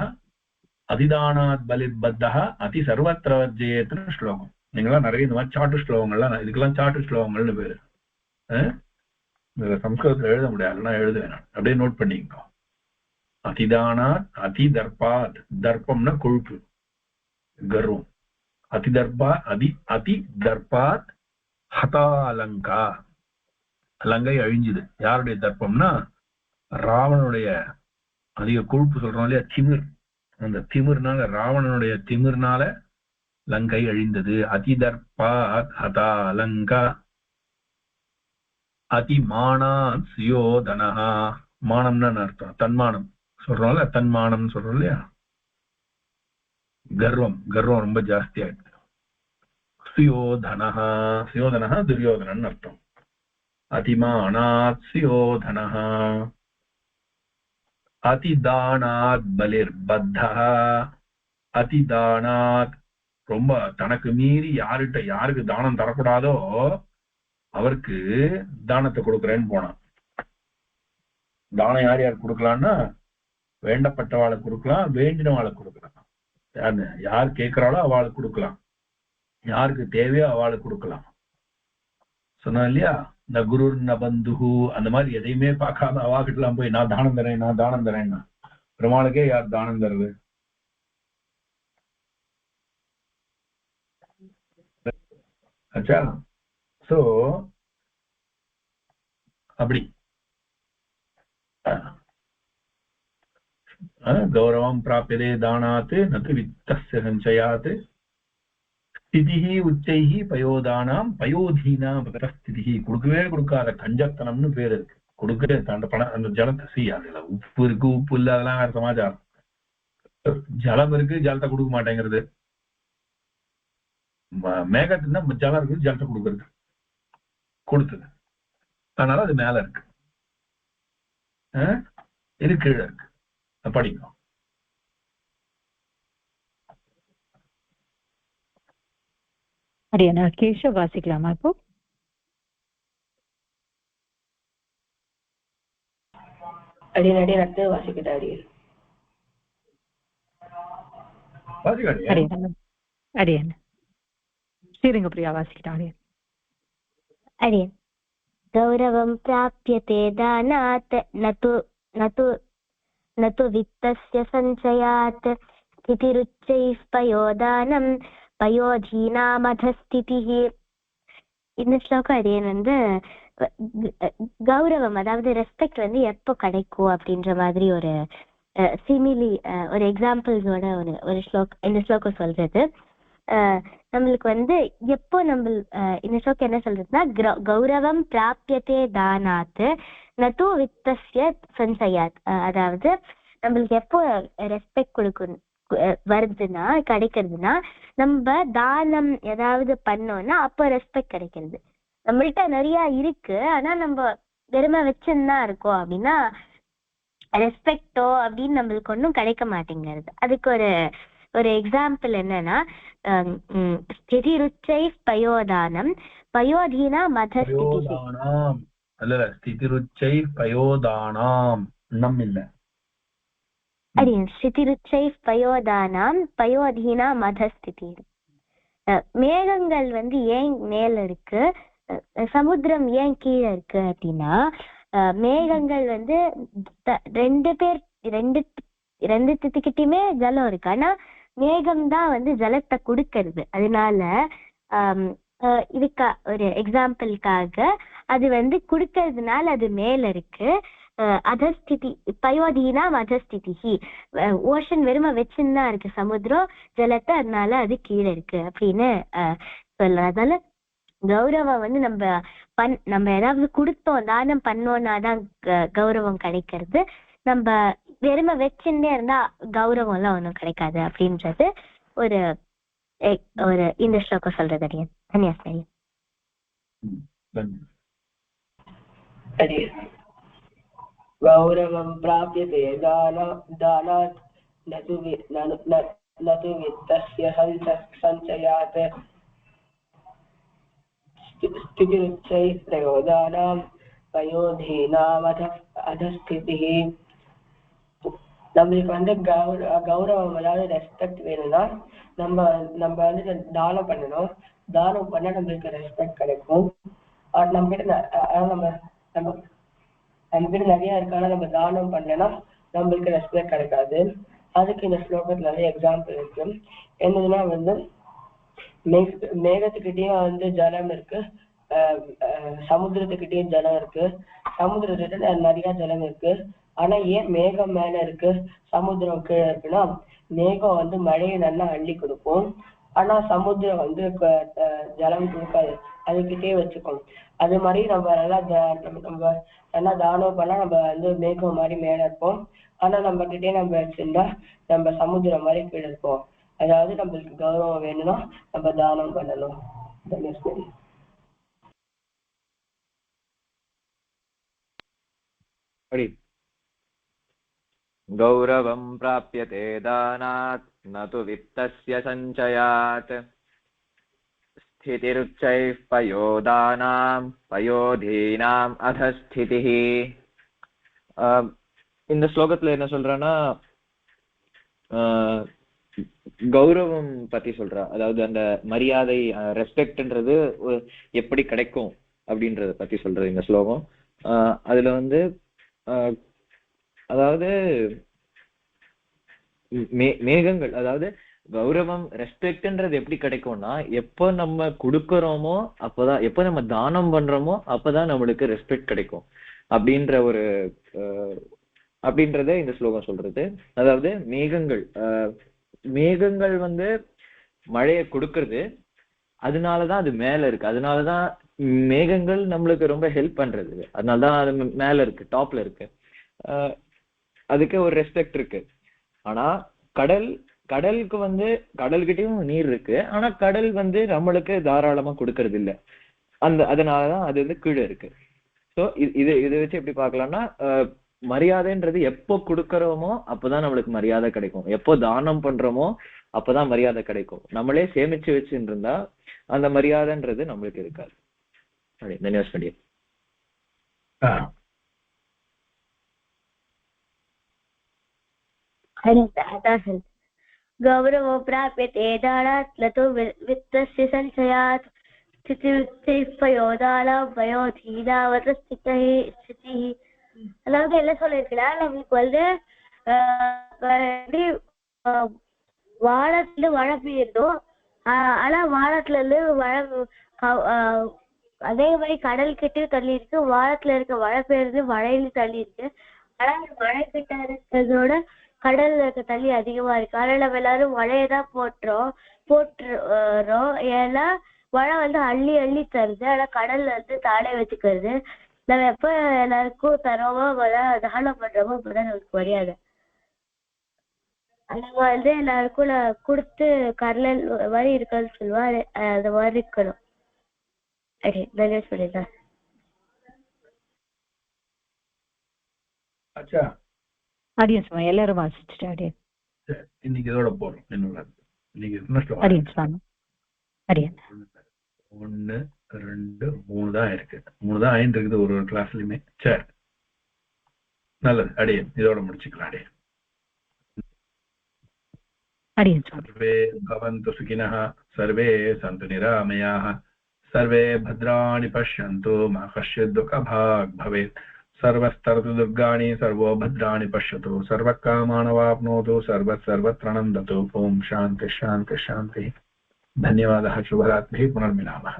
[SPEAKER 1] அதிதானாத் பலிபத்தா அதி சர்வத்திர வர்ஜயேத்னு ஸ்லோகம். நீங்களாம் நிறைய இந்த மாதிரி சாட்டு ஸ்லோகங்கள்லாம், இதுக்கெல்லாம் சாட்டு ஸ்லோகங்கள்னு பேரு. சம்ஸ்கிருதத்துல எழுத முடியாது, நான் எழுதுவேன். அப்படியே நோட் பண்ணிக்கோ. அதிதானாத் அதிதர்பாத், தர்ப்பம்னா கொழுப்பு, கர்வம். அதி தர்பாத் ஹதாலங்கா, லங்கை அழிஞ்சுது. யாருடைய தர்ப்பம்னா ராவணனுடைய அதிக கொழுப்பு சொல்றோம் இல்லையா, திமிர். அந்த திமிர்னால, ராவணனுடைய திமிர்னால லங்கை அழிந்தது. அதிதர்பாத் ஹதா லங்கா அதிமானாத் சுயோதனஹா. மானம்னு அர்த்தம், தன்மானம் சொல்றோம்ல, தன்மானம் சொல்றோம் இல்லையா, கர்வம் ரொம்ப ஜாஸ்தி ஆயிடுது. சுயோதனஹா, சுயோதனஹா துரியோதனன் அர்த்தம். அதிமானாத் சுயோதனஹா. அதிதானாத் பலிர்பத்தஹ. அதிதானாத் ரொம்ப தனக்கு மீறி யாருக்கு தானம் தரக்கூடாதோ அவருக்கு தானத்தை கொடுக்குறேன்னு போனான். தானம் யார் கொடுக்கலாம்னா வேண்டப்பட்டவாளை கொடுக்கலாம், வேண்டினவாளை கொடுக்கலாம். யார் கேட்கிறாளோ அவளுக்கு கொடுக்கலாம், யாருக்கு தேவையோ அவளுக்கு கொடுக்கலாம். சொன்னா இல்லையா, இந்த குரு ந பந்துஹு அந்த மாதிரி எதையுமே பார்க்காத அவாகிட்ட எல்லாம் போய் நான் தானம் தரேன்னா பெருமாளுக்கே யார் தானம் தருது? ஆச்சா? சோ அப்படி கௌரவம் பிராப்யதே தானாத் நது வித்தஸ்ய சஞ்சயாத் ஸ்திதிஹி உச்சைஹி பயோதானாம் பயோதீனாம் ஸ்திதிஹி. கொடுக்கவே கொடுக்காத கஞ்சத்தனம்னு பேர் இருக்கு. கொடுக்கவே அந்த பணம் அந்த ஜலத்தை அதுல உப்பு இருக்கு, உப்பு இல்ல, அதெல்லாம் வேற சமாச்சாரம். ஜலம் இருக்கு, ஜலத்தை கொடுக்க மாட்டேங்கிறது. மேகத்துனா ஜலம் இருக்கு, ஜலத்தை கொடுக்கறது கொடுத்தது, அதனால அது மேல இருக்கு, இது கீழே இருக்கு. படிக்கும்.
[SPEAKER 3] அடியனா கேஷவ் வாசிக்கலாமா இப்போ?
[SPEAKER 4] அடியனடி ரத்த வாசிக்கிட்ட அடியன்
[SPEAKER 3] அடியன் ஸ்ரீரங்க பிரியா வாசிக்கிட்ட அடியன்.
[SPEAKER 2] அடியன் கௌரவம் பிராப்யதே தானாத் நது வித்தஸ்ய சஞ்சயாத் ஸ்திதிருச்சைः பயோதானம் பயோதீனாமதஸ்திதிஹி. இந்த ஸ்லோகம் அடியன் கௌரவம் அதாவது ரெஸ்பெக்ட் எப்போ கிடைக்கும் அப்படின்ற மாதிரி ஒரு சிமிலி ஒரு எக்ஸாம்பிள்ஸோட ஒரு இந்த ஸ்லோகம் சொல்றது. நம்மளுக்கு எப்போ நம்ம இந்த ஸ்லோகம் என்ன சொல்றதுன்னா, கௌரவம் பிராப்யதே தானாத் நது வித்தஸ்ய சஞ்சயாத். அதாவது நம்மளுக்கு எப்போ ரெஸ்பெக்ட் கொடுக்கணும் வருதுன்னா கிடைக்கிறதுனா, நம்ம தானம் ஏதாவது பண்ணோம்னா அப்போ ரெஸ்பெக்ட் கிடைக்கிறது. நம்மள்ட்ட நிறைய இருக்கு, ஆனா நம்ம வெறுமை வச்சுன்னா இருக்கோம் அப்படின்னா ரெஸ்பெக்டோ அப்படின்னு நம்மளுக்கு ஒன்றும் கிடைக்க மாட்டேங்கிறது. அதுக்கு ஒரு எக்ஸாம்பிள் என்னன்னா, ஸ்திதிருச்சை பயோதானம் பயோதீனா மதஸ்திதி.
[SPEAKER 1] அல்ல, ஸ்திதிருச்சை பயோதானாம் நம் இல்ல
[SPEAKER 2] அடி ஸ்திதிருச்சை பயோதானாம் பயோதீனா மதஸ்திதி. மேகங்கள் ஏன் மேல இருக்கு, சமுத்திரம் ஏன் கீழே இருக்கு அப்படின்னா, மேகங்கள் ரெண்டு திட்டுக்கிட்டுமே ஜலம் இருக்கு, ஆனா மேகம் தான் ஜலத்தை கொடுக்கறது. அதனால இதுக்கா ஒரு எக்ஸாம்பிளுக்காக அது கொடுக்கறதுனால அது மேல இருக்கு. அதஸ்திதி பயோதீனா அதஸ்திதி, ஓஷன் வெறுமை வச்சுன்னா இருக்கு சமுத்திரம் ஜலத்தை, அதனால அது கீழே இருக்கு அப்படின்னு சொல்லலாம். அதனால கௌரவம் நம்ம ஏதாவது கொடுத்தோம் தானம் பண்ணோம்னாதான் கௌரவம் கிடைக்கிறது. நம்ம வெறுமை வச்சுட்டே இருந்தா கௌரவம் எல்லாம் ஒன்றும் கிடைக்காது அப்படின்றது ஒரு இந்த ஸ்லோகம் சொல்றது. அடியன் தன்யாஸ்தரியம்.
[SPEAKER 4] கௌரவம் பிராப்யதே தானாத் நது வித்தஸ்ய சஞ்சயாத் ஸ்திதிருச்சை பிரயோதானாம் பயோதீனாம் அதஸ்திதிஹி. நம்மளுக்கு கௌரவம் அதாவது ரெஸ்பெக்ட் வேணும்னா நம்ம தானம் பண்ணணும். தானம் பண்ணா நம்மளுக்கு ரெஸ்பெக்ட் கிடைக்கும். நம்ம கிட்ட நிறைய இருக்கானா நம்ம தானம் பண்ணலன்னா நம்மளுக்கு ரெஸ்பெக்ட் கிடைக்காது. அதுக்கு இந்த ஸ்லோகத்துல நிறைய எக்ஸாம்பிள் இருக்கு. என்னதுன்னா மேகத்துக்கிட்டயும் ஜலம் இருக்கு, சமுத்திரத்துக்கிட்டயும் ஜலம் இருக்கு, சமுத்திரத்துக்கிட்ட நிறைய ஜலம் இருக்கு. ஆனா ஏன் மேகம் மேல இருக்கு சமுத்திரம் கீழே இருக்குன்னா, மேகம் மழையை நல்லா அள்ளி கொடுக்கும், ஆனா சமுத்திரம் வந்து ஜலம் கொடுக்காது, அதுக்கிட்டே வச்சுக்கணும். அது மாதிரி நம்ம நல்லா தானம் பண்ணா நம்ம வந்து மேகம் மாதிரி மேல இருப்போம். ஆனா நம்ம கிட்டே நம்ம வச்சிருந்தா நம்ம சமுத்திரம் மாதிரி கீழே இருப்போம். அதாவது நம்மளுக்கு கௌரவம் வேணும்னா நம்ம தானம் பண்ணணும்.
[SPEAKER 5] गौरवं प्राप्यते दानात् न तु वित्तस्य सञ्चयात् स्थितिरुच्चैः पयोदानां पयोधीनाम् अधस्थितिः. இந்த ஸ்லோகத்துல என்ன சொல்றான்னா கௌரவம் பத்தி சொல்றா. அதாவது அந்த மரியாதை ரெஸ்பெக்ட்ன்றது எப்படி கிடைக்கும் அப்படின்றத பத்தி சொல்றது இந்த ஸ்லோகம். அதுல வந்து அதாவது மேகங்கள், அதாவது கௌரவம் ரெஸ்பெக்ட்ன்றது எப்படி கிடைக்கும்னா எப்போ நம்ம கொடுக்கறோமோ அப்பதான், எப்போ நம்ம தானம் பண்றோமோ அப்பதான் நம்மளுக்கு ரெஸ்பெக்ட் கிடைக்கும் அப்படின்ற ஒரு அப்படின்றத இந்த ஸ்லோகம் சொல்றது. அதாவது மேகங்கள் வந்து மழையை கொடுக்கறது, அதனாலதான் அது மேல இருக்கு. அதனாலதான் மேகங்கள் நம்மளுக்கு ரொம்ப ஹெல்ப் பண்றது, அதனாலதான் அது மேல இருக்கு, டாப்ல இருக்கு. அதுக்கு ஒரு ரெஸ்பெக்ட் இருக்கு. ஆனா கடலுக்கு வந்து கடல்கிட்டயும் நீர் இருக்கு, ஆனா கடல் வந்து நம்மளுக்கு தாராளமா கொடுக்கறது இல்லை. அதனாலதான் அது வந்து கீழே இருக்கு. ஸோ இதை வச்சு எப்படி பார்க்கலாம்னா மரியாதைன்றது எப்போ கொடுக்கறோமோ அப்பதான் நம்மளுக்கு மரியாதை கிடைக்கும், எப்போ தானம் பண்றோமோ அப்பதான் மரியாதை கிடைக்கும். நம்மளே சேமிச்சு வச்சுட்டு இருந்தா அந்த மரியாதைன்றது நம்மளுக்கு இருக்காது. தன்யவாத்.
[SPEAKER 2] गौरवो प्राप्यते दानात् न तु वित्तस्य सञ्चयात् स्थितिः. அதாவது என்ன சொல்லிருக்கா, நம்மளுக்கு வந்து வானத்துல மழை பெய்யுறதும், ஆனா வானத்துல இருந்து மழை அதே மாதிரி கடல் கிட்டயும் தள்ளி இருக்கு, வானத்துல இருக்க மழை பெய்யுறது மழையில தள்ளி இருக்கு. ஆனா மழை கிட்ட இருக்கிறதோட கடல்ல இருக்க தண்ணி அதிகமா இருக்கு. ஆனா நம்ம எல்லாரும் மழையதான் போட்டுறோம். ஏன்னா மழை வந்து அள்ளி அள்ளி தருது, ஆனா கடல்ல வந்து தானே வச்சுக்கிறது. நம்ம எப்ப எல்லாருக்கும் தரோமோ தானம் பண்றோமோ அப்பதான் நமக்கு மரியாதை. நம்ம வந்து எல்லாருக்கும் கொடுத்து கடல் மாதிரி இருக்கணும்னு சொல்லுவா, அந்த மாதிரி இருக்கணும். நிறைய சொல்லிதான்.
[SPEAKER 3] எல்லாரும் வாசிச்சுட்டு
[SPEAKER 1] இன்னைக்கு இதோட போறோம். என்னோட இன்னைக்கு 1 2 3 தான் இருக்கு, 3 தான் ஆயிட்டு இருக்குது ஒரு கிளாஸ்லயுமே. சரி, நல்லது. அடியன் இதோட முடிச்சுக்கலாம். அடியன் சர்வே பவந்து சுகினः, சர்வே சந்து நிராமயாः, सर्वे भद्राणि पश्यन्तु मा कश्चित् दुःखभाग् भवेत्. सर्वस्तरतु दुर्गाणि सर्वो भद्राणि पश्यतु, सर्वकामानवाप्नोतु, सर्वत्र नन्दतु. ओम शान्ति शान्ति शान्तिः. धन्यवादः. शुभरात्रिः. पुनर्मिलामः.